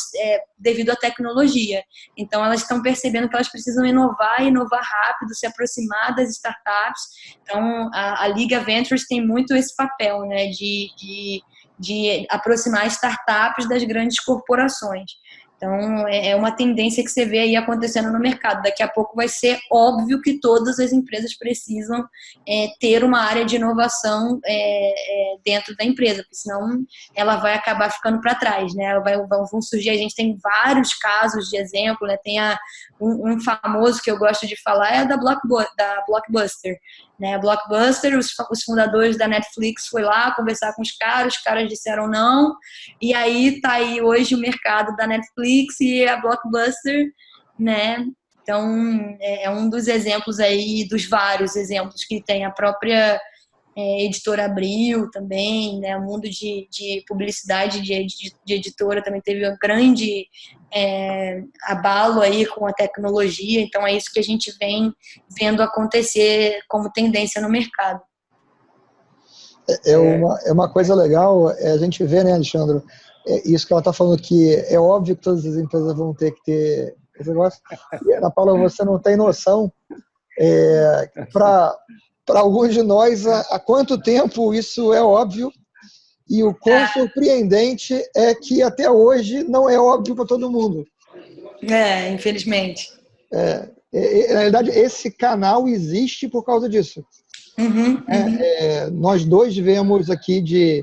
devido à tecnologia. Então, elas estão percebendo que elas precisam inovar rápido, se aproximar das startups. Então, a Liga Ventures tem muito esse papel, né, de aproximar startups das grandes corporações. Então, é uma tendência que você vê aí acontecendo no mercado. Daqui a pouco vai ser óbvio que todas as empresas precisam ter uma área de inovação dentro da empresa, porque senão ela vai acabar ficando para trás, né? Vão surgir, a gente tem vários casos de exemplo, né? Tem um famoso que eu gosto de falar, é da Blockbuster. Né, a Blockbuster, os fundadores da Netflix foi lá conversar com os caras disseram não, e aí tá aí hoje o mercado da Netflix e a Blockbuster, né? Então é um dos exemplos aí, dos vários exemplos que tem a própria Editora Abril também, né? O mundo de publicidade de editora também teve um grande abalo aí com a tecnologia. Então é isso que a gente vem vendo acontecer como tendência no mercado. É uma coisa legal, a gente vê, né, Alexandre, isso que ela está falando, que é óbvio que todas as empresas vão ter que ter esse negócio. E, Ana Paula, você não tem noção, para alguns de nós, há quanto tempo isso é óbvio, e o quão surpreendente é que até hoje não é óbvio para todo mundo. Infelizmente. Na realidade, esse canal existe por causa disso. Nós dois vemos aqui de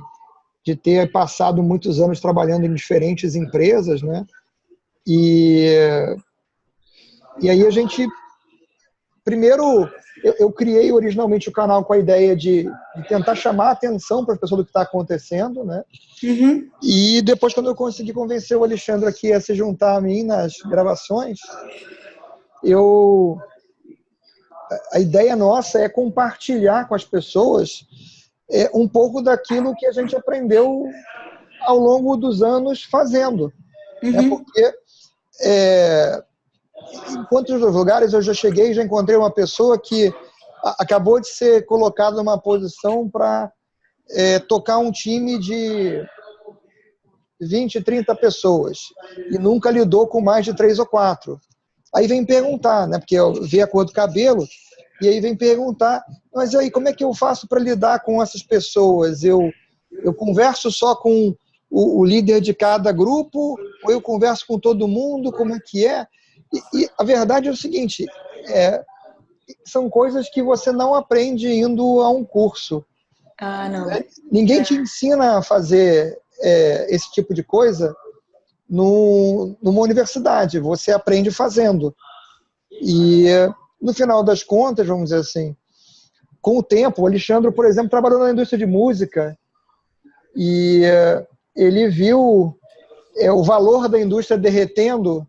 ter passado muitos anos trabalhando em diferentes empresas, né? E aí a gente... Primeiro, eu criei originalmente o canal com a ideia de tentar chamar a atenção para as pessoas do que está acontecendo, né? E depois, quando eu consegui convencer o Alexandre aqui a se juntar a mim nas gravações, a ideia nossa é compartilhar com as pessoas um pouco daquilo que a gente aprendeu ao longo dos anos fazendo. Porque em quantos lugares eu já cheguei e já encontrei uma pessoa que acabou de ser colocado numa posição para tocar um time de 20, 30 pessoas e nunca lidou com mais de 3 ou 4. Aí vem perguntar, né, porque vê a cor do cabelo, e aí vem perguntar, mas aí como é que eu faço para lidar com essas pessoas? Eu converso só com o líder de cada grupo, ou eu converso com todo mundo, como é que é? E a verdade é o seguinte, são coisas que você não aprende indo a um curso. Ah, não. Ninguém te ensina a fazer esse tipo de coisa numa universidade. Você aprende fazendo. E, no final das contas, vamos dizer assim, com o tempo, o Alexandre, por exemplo, trabalhou na indústria de música e ele viu o valor da indústria derretendo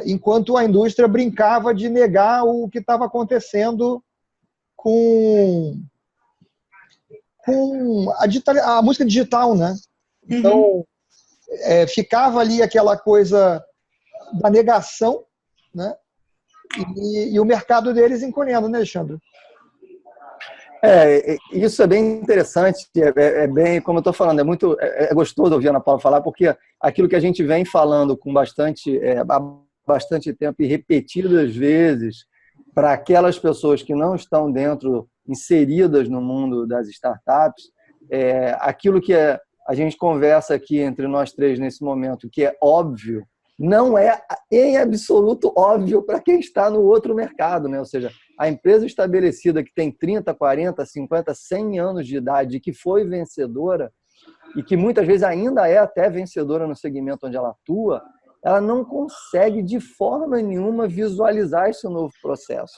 enquanto a indústria brincava de negar o que estava acontecendo com a música digital, né? Então, ficava ali aquela coisa da negação, né? E o mercado deles encolhendo, né, Alexandre? Isso é bem interessante, é bem, como eu estou falando, é gostoso ouvir a Ana Paula falar, porque aquilo que a gente vem falando com há bastante tempo e repetidas vezes para aquelas pessoas que não estão inseridas no mundo das startups, aquilo que a gente conversa aqui entre nós três nesse momento, que é óbvio, não é em absoluto óbvio para quem está no outro mercado, né? Ou seja, a empresa estabelecida que tem 30, 40, 50, 100 anos de idade e que foi vencedora e que muitas vezes ainda é até vencedora no segmento onde ela atua, ela não consegue de forma nenhuma visualizar esse novo processo.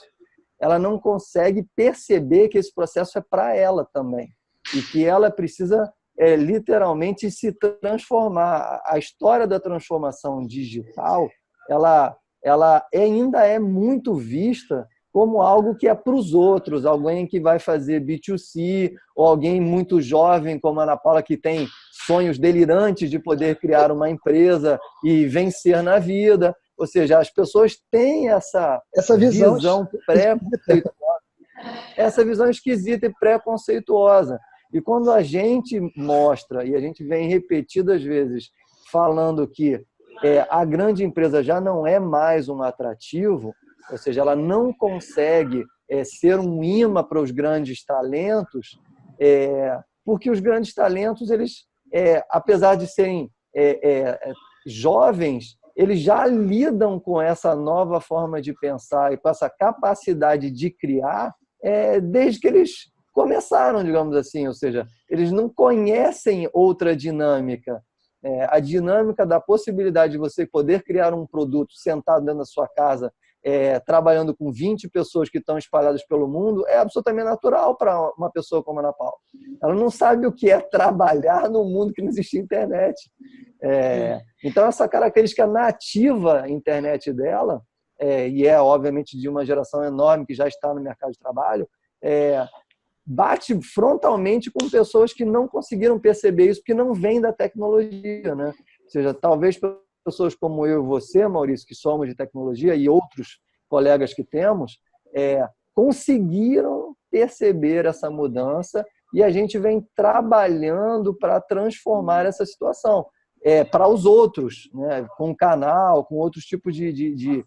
Ela não consegue perceber que esse processo é para ela também e que ela precisa literalmente se transformar. A história da transformação digital, ela ainda é muito vista como algo que é para os outros, alguém que vai fazer B2C, ou alguém muito jovem, como a Ana Paula, que tem sonhos delirantes de poder criar uma empresa e vencer na vida. Ou seja, as pessoas têm essa visão pré-conceituosa, essa visão esquisita e pré-conceituosa. E quando a gente mostra, e a gente vem repetidas vezes falando que a grande empresa já não é mais um atrativo, ou seja, ela não consegue ser um imã para os grandes talentos, porque os grandes talentos, eles, apesar de serem jovens, eles já lidam com essa nova forma de pensar e com essa capacidade de criar desde que eles começaram, digamos assim, ou seja, eles não conhecem outra dinâmica. A dinâmica da possibilidade de você poder criar um produto sentado dentro da sua casa, trabalhando com 20 pessoas que estão espalhadas pelo mundo, é absolutamente natural para uma pessoa como a Ana Paula. Ela não sabe o que é trabalhar num mundo que não existe internet. Então, essa característica nativa internet dela, e obviamente de uma geração enorme que já está no mercado de trabalho, bate frontalmente com pessoas que não conseguiram perceber isso, porque não vem da tecnologia, né? Ou seja, talvez pessoas como eu e você, Maurício, que somos de tecnologia, e outros colegas que temos, conseguiram perceber essa mudança e a gente vem trabalhando para transformar essa situação para os outros, né? Com o canal, com outros tipos de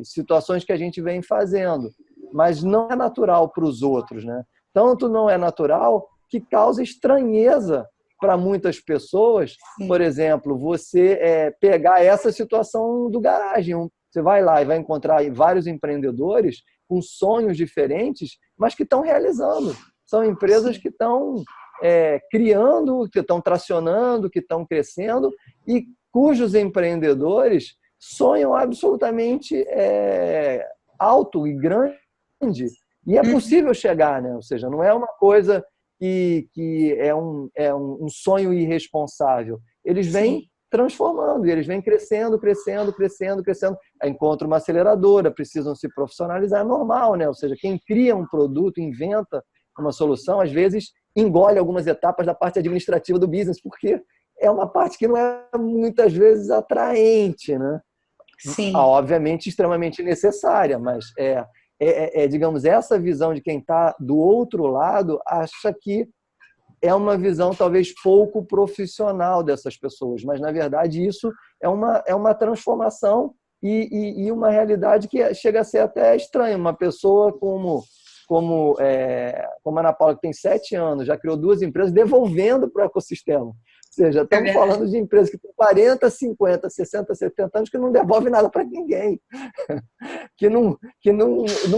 situações que a gente vem fazendo. Mas não é natural para os outros, né? Tanto não é natural que causa estranheza para muitas pessoas. Por exemplo, você pegar essa situação do garagem. Você vai lá e vai encontrar vários empreendedores com sonhos diferentes, mas que estão realizando. São empresas que estão criando, que estão tracionando, que estão crescendo e cujos empreendedores sonham absolutamente alto e grande. E é possível chegar, né? Ou seja, não é uma coisa que é um sonho irresponsável. Eles vêm transformando, e eles vêm crescendo. Aí encontram uma aceleradora, precisam se profissionalizar, é normal, né? Ou seja, quem cria um produto, inventa uma solução, às vezes engole algumas etapas da parte administrativa do business, porque é uma parte que não é muitas vezes atraente, né? Sim. Obviamente extremamente necessária, mas digamos, essa visão de quem está do outro lado acha que é uma visão talvez pouco profissional dessas pessoas, mas na verdade isso é uma transformação e uma realidade que chega a ser até estranha. Uma pessoa como a Ana Paula, que tem 7 anos, já criou 2 empresas, devolvendo para o eccosistema. Ou seja, estamos falando de empresas que têm 40, 50, 60, 70 anos que não devolvem nada para ninguém, que não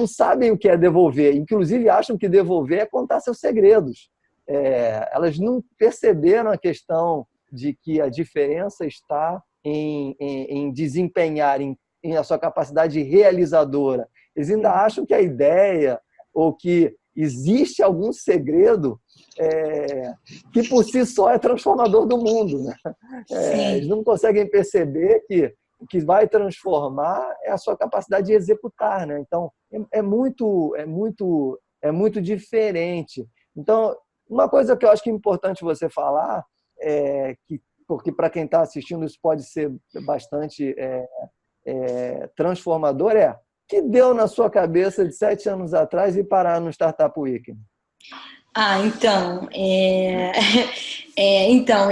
sabem o que é devolver, inclusive acham que devolver é contar seus segredos. Elas não perceberam a questão de que a diferença está em desempenhar, em a sua capacidade realizadora. Eles ainda acham que a ideia ou que existe algum segredo que por si só é transformador do mundo, né? Eles não conseguem perceber que o que vai transformar é a sua capacidade de executar, né? Então é muito diferente. Então, uma coisa que eu acho que é importante você falar porque para quem está assistindo isso pode ser bastante transformador, que deu na sua cabeça de 7 anos atrás e parar no Startup Weekend? Então,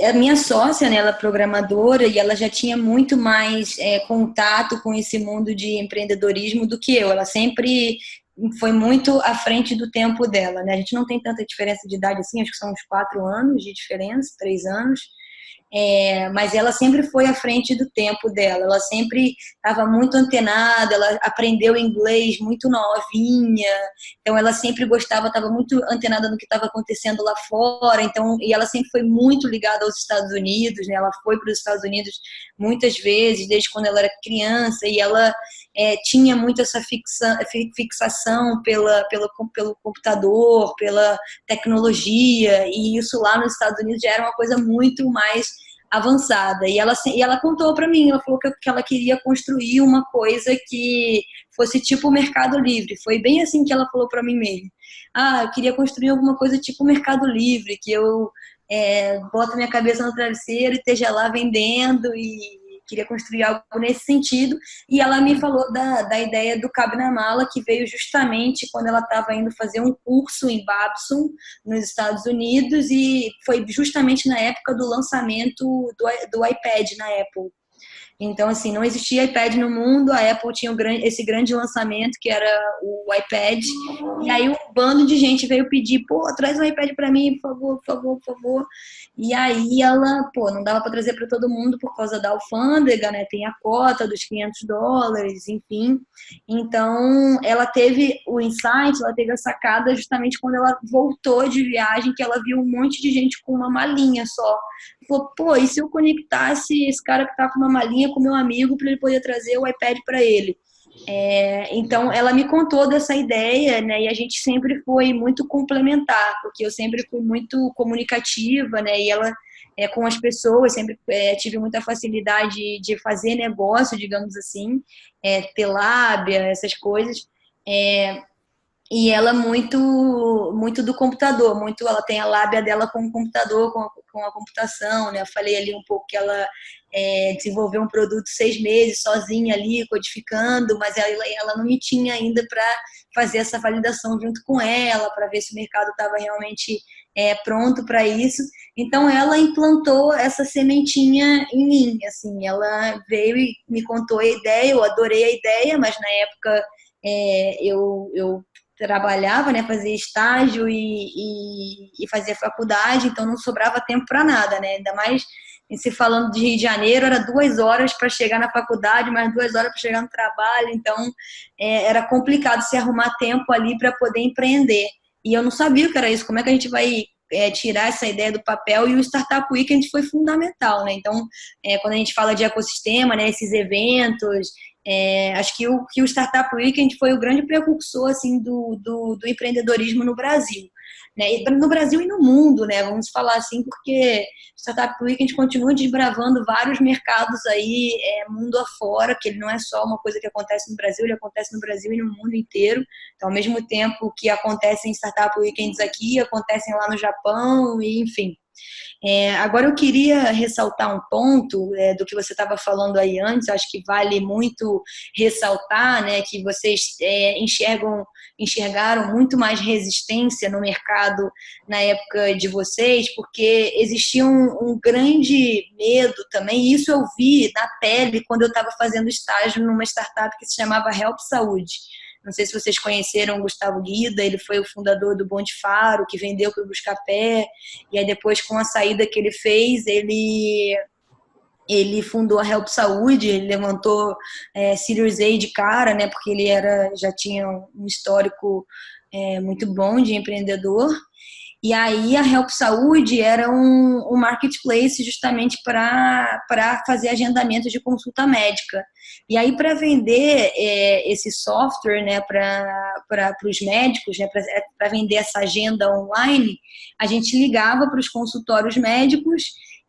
a minha sócia, né, ela é programadora e ela já tinha muito mais contato com esse mundo de empreendedorismo do que eu. Ela sempre foi muito à frente do tempo dela, né? A gente não tem tanta diferença de idade assim, acho que são uns 4 anos de diferença, 3 anos. Mas ela sempre foi à frente do tempo dela, ela sempre estava muito antenada, ela aprendeu inglês muito novinha, então ela sempre gostava, estava muito antenada no que estava acontecendo lá fora, então, e ela sempre foi muito ligada aos Estados Unidos, né? Ela foi para os Estados Unidos muitas vezes, desde quando ela era criança, e ela tinha muito essa fixação pelo computador, pela tecnologia, e isso lá nos Estados Unidos já era uma coisa muito mais avançada. E ela contou para mim, ela falou que ela queria construir uma coisa que fosse tipo o Mercado Livre. Foi bem assim que ela falou para mim mesmo. Eu queria construir alguma coisa tipo o Mercado Livre, que eu boto minha cabeça no travesseiro e esteja lá vendendo, e queria construir algo nesse sentido. E ela me falou da ideia do Cabe na Mala, que veio justamente quando ela estava indo fazer um curso em Babson, nos Estados Unidos, e foi justamente na época do lançamento do iPad na Apple. Então, assim, não existia iPad no mundo, a Apple tinha esse grande lançamento, que era o iPad, e aí um bando de gente veio pedir, traz um iPad para mim, por favor, por favor, por favor. E aí ela, não dava para trazer para todo mundo por causa da alfândega, né? Tem a cota dos $500, enfim. Então, ela teve o insight, ela teve a sacada justamente quando ela voltou de viagem, que ela viu um monte de gente com uma malinha só. Falou, e se eu conectasse esse cara que tá com uma malinha com meu amigo para ele poder trazer o iPad para ele? Então, ela me contou dessa ideia, né? E a gente sempre foi muito complementar, porque eu sempre fui muito comunicativa, né? E ela, com as pessoas, sempre tive muita facilidade de fazer negócio, digamos assim, ter lábia, essas coisas. E ela muito do computador, ela tem a lábia dela com o computador, com a computação, né? Eu falei ali um pouco que ela desenvolveu um produto 6 meses sozinha ali, codificando, mas ela não me tinha ainda para fazer essa validação junto com ela, para ver se o mercado estava realmente pronto para isso. Então ela implantou essa sementinha em mim, assim, ela veio e me contou a ideia, eu adorei a ideia, mas na época eu trabalhava, né, fazia estágio e fazia faculdade, então não sobrava tempo para nada, né? Ainda mais se falando de Rio de Janeiro, era 2 horas para chegar na faculdade, mais 2 horas para chegar no trabalho, então era complicado se arrumar tempo ali para poder empreender. E eu não sabia o que era isso, como é que a gente vai tirar essa ideia do papel, e o Startup Weekend foi fundamental, né? Então, quando a gente fala de ecossistema, né, esses eventos, acho que o Startup Weekend foi o grande precursor assim, do empreendedorismo no Brasil, né? E no Brasil e no mundo, né? Vamos falar assim, porque o Startup Weekend continua desbravando vários mercados aí, mundo afora, que ele não é só uma coisa que acontece no Brasil, ele acontece no Brasil e no mundo inteiro. Então, ao mesmo tempo que acontecem Startup Weekends aqui, acontecem lá no Japão, e enfim. Agora eu queria ressaltar um ponto do que você estava falando aí antes, acho que vale muito ressaltar, né, que vocês enxergaram muito mais resistência no mercado na época de vocês, porque existia um grande medo também, e isso eu vi na pele quando eu estava fazendo estágio numa startup que se chamava Help Saúde. Não sei se vocês conheceram o Gustavo Guida, ele foi o fundador do Bonde Faro, que vendeu para o Buscapé, e aí depois, com a saída que ele fez, ele fundou a Help Saúde, ele levantou Series A de cara, né, porque ele já tinha um histórico muito bom de empreendedor. E aí a Help Saúde era um marketplace justamente para fazer agendamento de consulta médica. E aí para vender esse software, né, para os médicos, né, para vender essa agenda online, a gente ligava para os consultórios médicos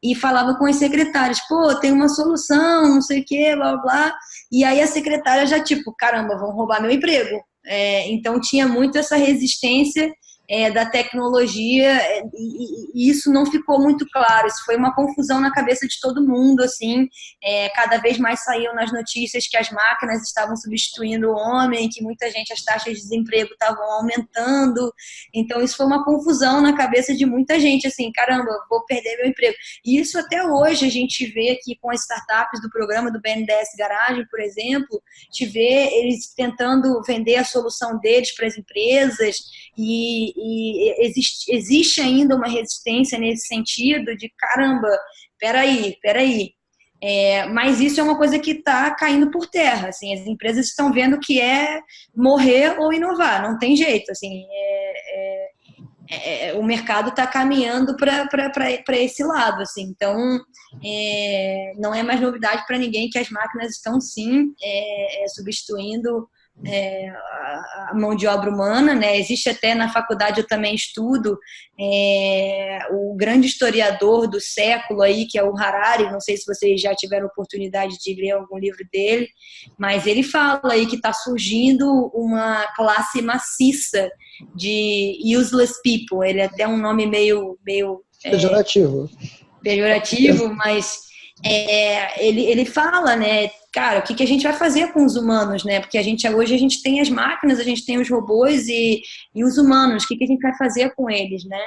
e falava com as secretárias, pô, tem uma solução, não sei o quê, blá, blá, blá. E aí a secretária já tipo, caramba, vão roubar meu emprego. Então tinha muito essa resistência da tecnologia, e isso não ficou muito claro, isso foi uma confusão na cabeça de todo mundo, assim, cada vez mais saíam nas notícias que as máquinas estavam substituindo o homem, que muita gente, as taxas de desemprego estavam aumentando, então isso foi uma confusão na cabeça de muita gente, assim, caramba, vou perder meu emprego. E isso até hoje a gente vê aqui com as startups do programa do BNDES Garagem, por exemplo, te vê eles tentando vender a solução deles para as empresas, e existe ainda uma resistência nesse sentido de, caramba, peraí. Mas isso é uma coisa que está caindo por terra, assim, as empresas estão vendo que é morrer ou inovar, não tem jeito, assim, o mercado está caminhando para esse lado, assim, então não é mais novidade para ninguém que as máquinas estão sim substituindo a mão de obra humana, né? Existe até na faculdade, eu também estudo o grande historiador do século aí, que é o Harari, não sei se vocês já tiveram oportunidade de ler algum livro dele, mas ele fala aí que está surgindo uma classe maciça de useless people, ele é até um nome meio pejorativo, mas ele fala, né, cara, o que a gente vai fazer com os humanos, né? Porque hoje a gente tem as máquinas, a gente tem os robôs e os humanos, o que a gente vai fazer com eles, né?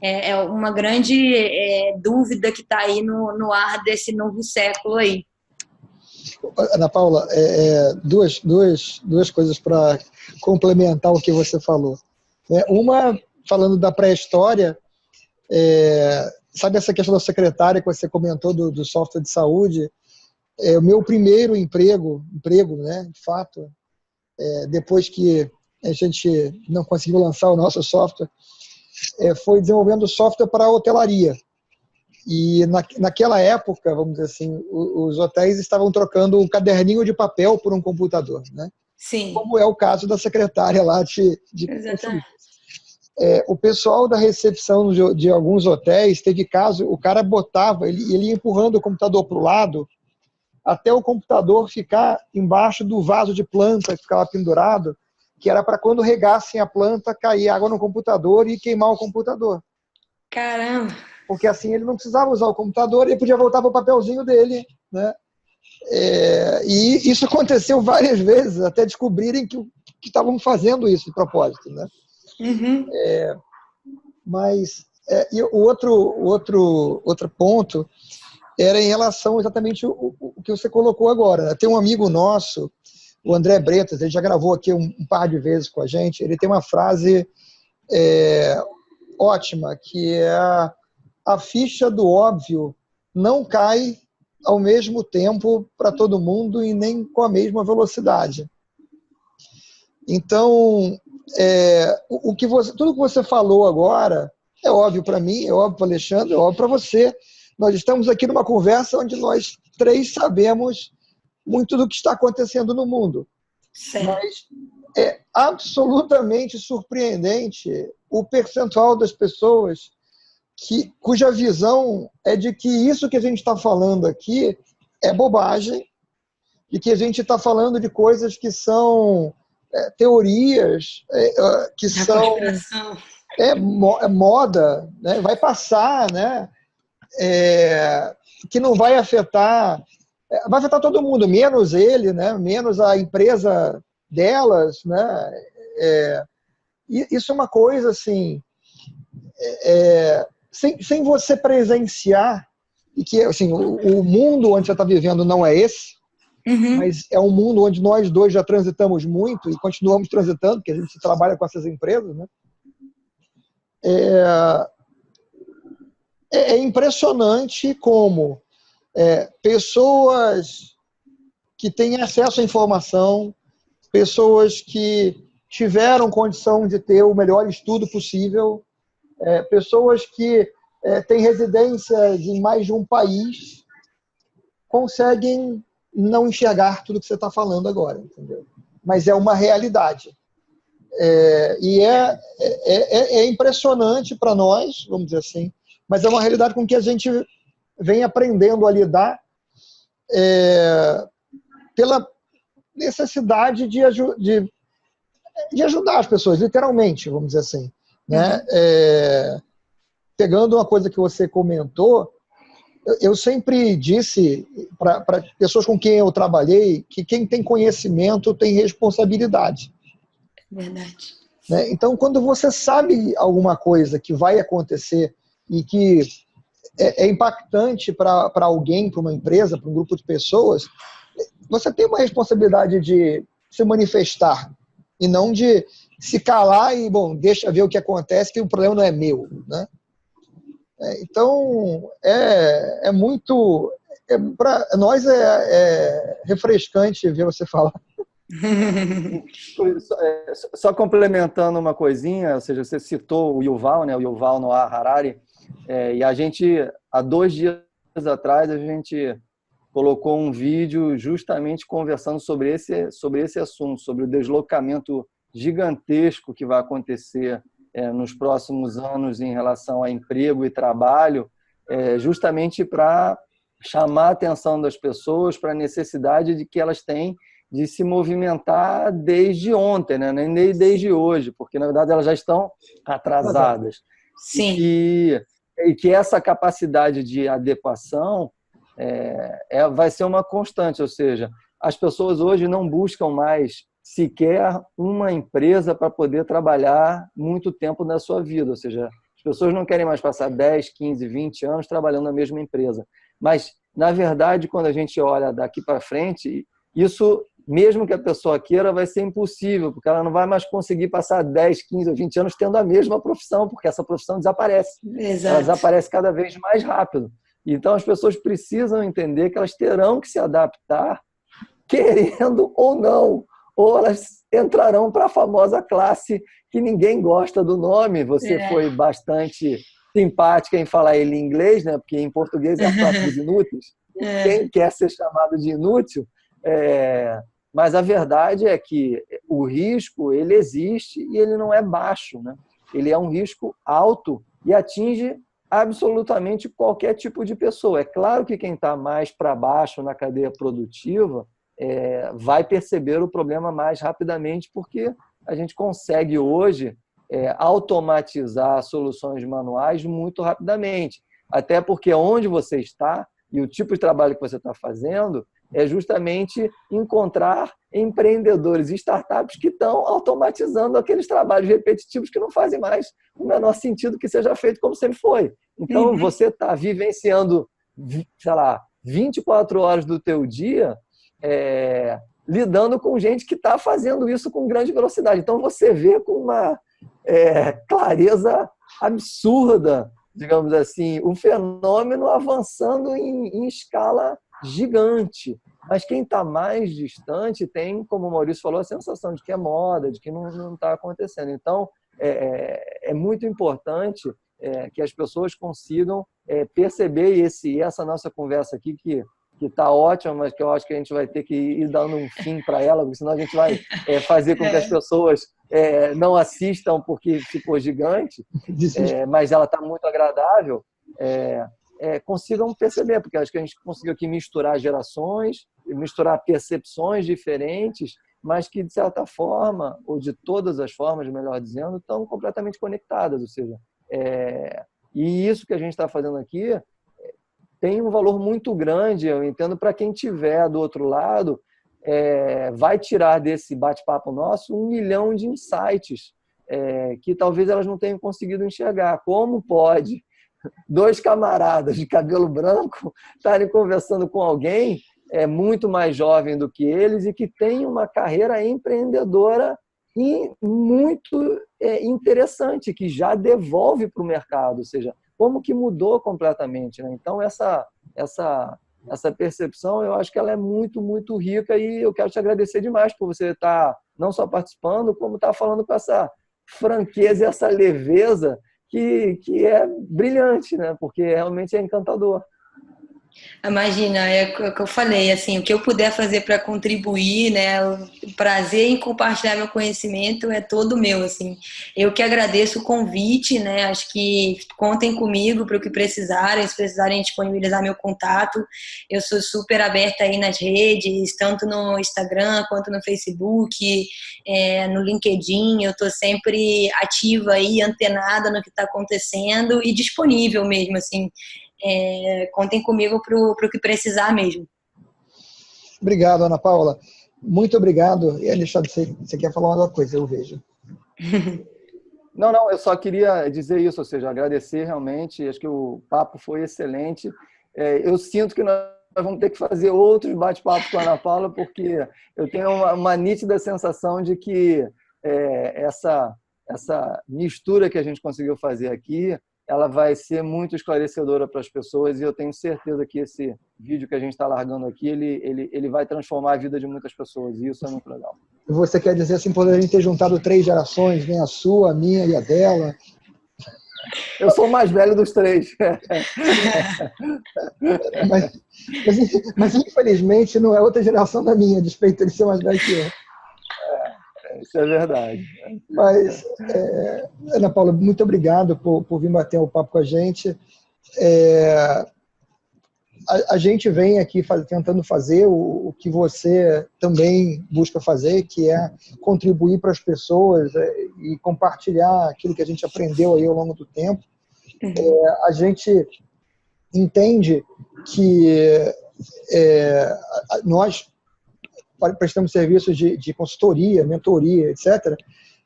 É uma grande dúvida que está aí no ar desse novo século aí. Ana Paula, duas coisas para complementar o que você falou. Uma, falando da pré-história, sabe essa questão da secretária que você comentou do software de saúde? O meu primeiro emprego, né, de fato, depois que a gente não conseguiu lançar o nosso software, foi desenvolvendo software para a hotelaria. E naquela época, vamos dizer assim, os hotéis estavam trocando um caderninho de papel por um computador, né? Sim. Como é o caso da secretária lá de o pessoal da recepção de alguns hotéis teve caso, o cara ele ia empurrando o computador para o lado até o computador ficar embaixo do vaso de planta que ficava pendurado, que era para quando regassem a planta, cair água no computador e queimar o computador. Caramba! Porque assim ele não precisava usar o computador, ele podia voltar para o papelzinho dele, né? E isso aconteceu várias vezes, até descobrirem que estavam fazendo isso de propósito, né? Uhum. Mas e o outro ponto era em relação exatamente o que você colocou agora. Tem um amigo nosso, o André Bretas, ele já gravou aqui um par de vezes com a gente, ele tem uma frase ótima, que é a ficha do óbvio não cai ao mesmo tempo para todo mundo e nem com a mesma velocidade. Então, tudo que você falou agora é óbvio para mim, é óbvio para o Alexandre, é óbvio para você. Nós estamos aqui numa conversa onde nós três sabemos muito do que está acontecendo no mundo. Certo. Mas é absolutamente surpreendente o percentual das pessoas cuja visão é de que isso que a gente está falando aqui é bobagem e que a gente está falando de coisas que são teorias, que são é moda, né? Vai passar, né? Que não vai afetar todo mundo, menos ele, né? Menos a empresa delas, né? Isso é uma coisa assim, sem você presenciar, e que assim, o mundo onde você está vivendo não é esse, mas é um mundo onde nós dois já transitamos muito e continuamos transitando, porque a gente trabalha com essas empresas, né? É impressionante como pessoas que têm acesso à informação, pessoas que tiveram condição de ter o melhor estudo possível, pessoas que têm residência em mais de um país, conseguem não enxergar tudo que você está falando agora, entendeu? Mas é uma realidade. E é impressionante para nós, vamos dizer assim, mas é uma realidade com que a gente vem aprendendo a lidar pela necessidade de ajudar as pessoas, literalmente, vamos dizer assim. Né? Pegando uma coisa que você comentou, eu sempre disse para pessoas com quem eu trabalhei que quem tem conhecimento tem responsabilidade. Verdade. Né? Então, quando você sabe alguma coisa que vai acontecer e que é impactante para alguém, para uma empresa, para um grupo de pessoas, você tem uma responsabilidade de se manifestar e não de se calar e, bom, deixa ver o que acontece, que o problema não é meu. Né? Então, é muito... para nós é refrescante ver você falar. Só complementando uma coisinha, ou seja, você citou o Yuval, né, o Yuval Noah Harari, e a gente, há 2 dias atrás, a gente colocou um vídeo justamente conversando sobre esse assunto, sobre o deslocamento gigantesco que vai acontecer nos próximos anos em relação a emprego e trabalho, justamente para chamar a atenção das pessoas para a necessidade de que elas têm de se movimentar desde ontem, né? Nem desde hoje, porque, na verdade, elas já estão atrasadas. Sim. E que essa capacidade de adequação vai ser uma constante, ou seja, as pessoas hoje não buscam mais sequer uma empresa para poder trabalhar muito tempo na sua vida, ou seja, as pessoas não querem mais passar 10, 15, 20 anos trabalhando na mesma empresa. Mas, na verdade, quando a gente olha daqui para frente, isso, mesmo que a pessoa queira, vai ser impossível, porque ela não vai mais conseguir passar 10, 15 ou 20 anos tendo a mesma profissão, porque essa profissão desaparece. Exato. Ela desaparece cada vez mais rápido. Então, as pessoas precisam entender que elas terão que se adaptar, querendo ou não, ou elas entrarão para a famosa classe que ninguém gosta do nome. Você foi bastante simpática em falar ele em inglês, né? Porque em português é a classe dos inúteis. Quem quer ser chamado de inútil? Mas a verdade é que o risco ele existe e ele não é baixo, né? Ele é um risco alto e atinge absolutamente qualquer tipo de pessoa. É claro que quem está mais para baixo na cadeia produtiva vai perceber o problema mais rapidamente, porque a gente consegue hoje automatizar soluções manuais muito rapidamente. Até porque onde você está e o tipo de trabalho que você está fazendo é justamente encontrar empreendedores e startups que estão automatizando aqueles trabalhos repetitivos que não fazem mais o menor sentido que seja feito como sempre foi. Então, você está vivenciando, sei lá, 24 horas do teu dia lidando com gente que está fazendo isso com grande velocidade. Então, você vê com uma clareza absurda, digamos assim, o fenômeno avançando em escala gigante. Mas quem está mais distante tem, como o Maurício falou, a sensação de que é moda, de que não está acontecendo. Então, é muito importante que as pessoas consigam perceber, e essa nossa conversa aqui, que está ótima, mas que eu acho que a gente vai ter que ir dando um fim para ela, porque senão a gente vai fazer com que as pessoas não assistam porque ficou gigante, mas ela está muito agradável, consigam perceber, porque acho que a gente conseguiu aqui misturar gerações, misturar percepções diferentes mas que, de certa forma, ou de todas as formas, melhor dizendo, estão completamente conectadas. Ou seja, e isso que a gente está fazendo aqui tem um valor muito grande, eu entendo, para quem estiver do outro lado, vai tirar desse bate-papo nosso 1 milhão de insights que talvez elas não tenham conseguido enxergar. Como pode 2 camaradas de cabelo branco estarem conversando com alguém muito mais jovem do que eles e que tem uma carreira empreendedora e muito interessante, que já devolve para o mercado, ou seja, como que mudou completamente, né? Então, essa percepção, eu acho que ela é muito, muito rica e eu quero te agradecer demais por você estar não só participando, como estar falando com essa franqueza e essa leveza que é brilhante, né? Porque realmente é encantador. Imagina, é o que eu falei, assim, o que eu puder fazer para contribuir, né, o prazer em compartilhar meu conhecimento é todo meu, assim. Eu que agradeço o convite, né, acho que contem comigo para o que precisarem, se precisarem disponibilizar meu contato, eu sou super aberta aí nas redes, tanto no Instagram quanto no Facebook, no LinkedIn, eu estou sempre ativa aí, antenada no que está acontecendo e disponível mesmo, assim. Contem comigo para o que precisar mesmo. Obrigado, Ana Paula. Muito obrigado. E, Alexandre, você quer falar uma coisa? Eu vejo. Não, eu só queria dizer isso, ou seja, agradecer realmente. Acho que o papo foi excelente. Eu sinto que nós vamos ter que fazer outros bate-papos com a Ana Paula, porque eu tenho uma nítida sensação de que essa mistura que a gente conseguiu fazer aqui, ela vai ser muito esclarecedora para as pessoas e eu tenho certeza que esse vídeo que a gente está largando aqui, ele vai transformar a vida de muitas pessoas e isso é muito legal. Você quer dizer assim, poderia ter juntado 3 gerações, né? A sua, a minha e a dela? Eu sou o mais velho dos 3. Mas infelizmente não é outra geração da minha, a despeito de ser mais velho que eu. Isso é verdade. Mas, Ana Paula, muito obrigado por vir bater o papo com a gente. A gente vem aqui tentando fazer o que você também busca fazer, que é contribuir para as pessoas e compartilhar aquilo que a gente aprendeu aí ao longo do tempo. A gente entende que nós prestamos serviços de consultoria, mentoria, etc.,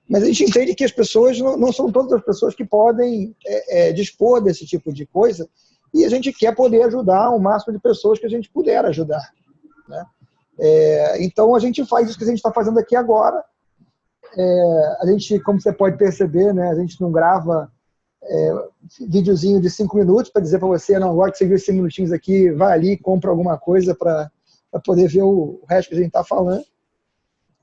mas a gente entende que as pessoas não são todas as pessoas que podem dispor desse tipo de coisa e a gente quer poder ajudar o máximo de pessoas que a gente puder ajudar, né? Então, a gente faz isso que a gente está fazendo aqui agora. A gente, como você pode perceber, né, a gente não grava videozinho de 5 minutos para dizer para você, não, agora que você viu 5 minutinhos aqui, vai ali e compra alguma coisa para poder ver o resto que a gente está falando.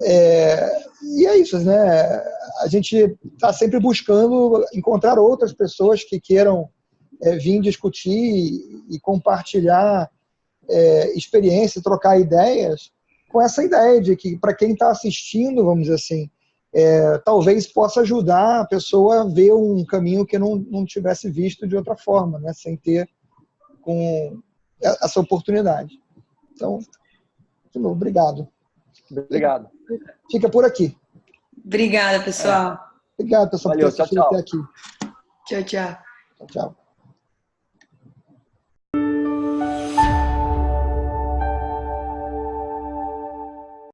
E é isso, né? A gente está sempre buscando encontrar outras pessoas que queiram vir discutir e compartilhar experiência, trocar ideias, com essa ideia de que, para quem está assistindo, vamos dizer assim, talvez possa ajudar a pessoa a ver um caminho que não tivesse visto de outra forma, né? Sem ter essa oportunidade. Então, de novo, obrigado. Obrigado. Fica por aqui. Obrigada, pessoal. Obrigado, pessoal, Valeu, por ter assistido até aqui. Tchau, tchau. Tchau, tchau.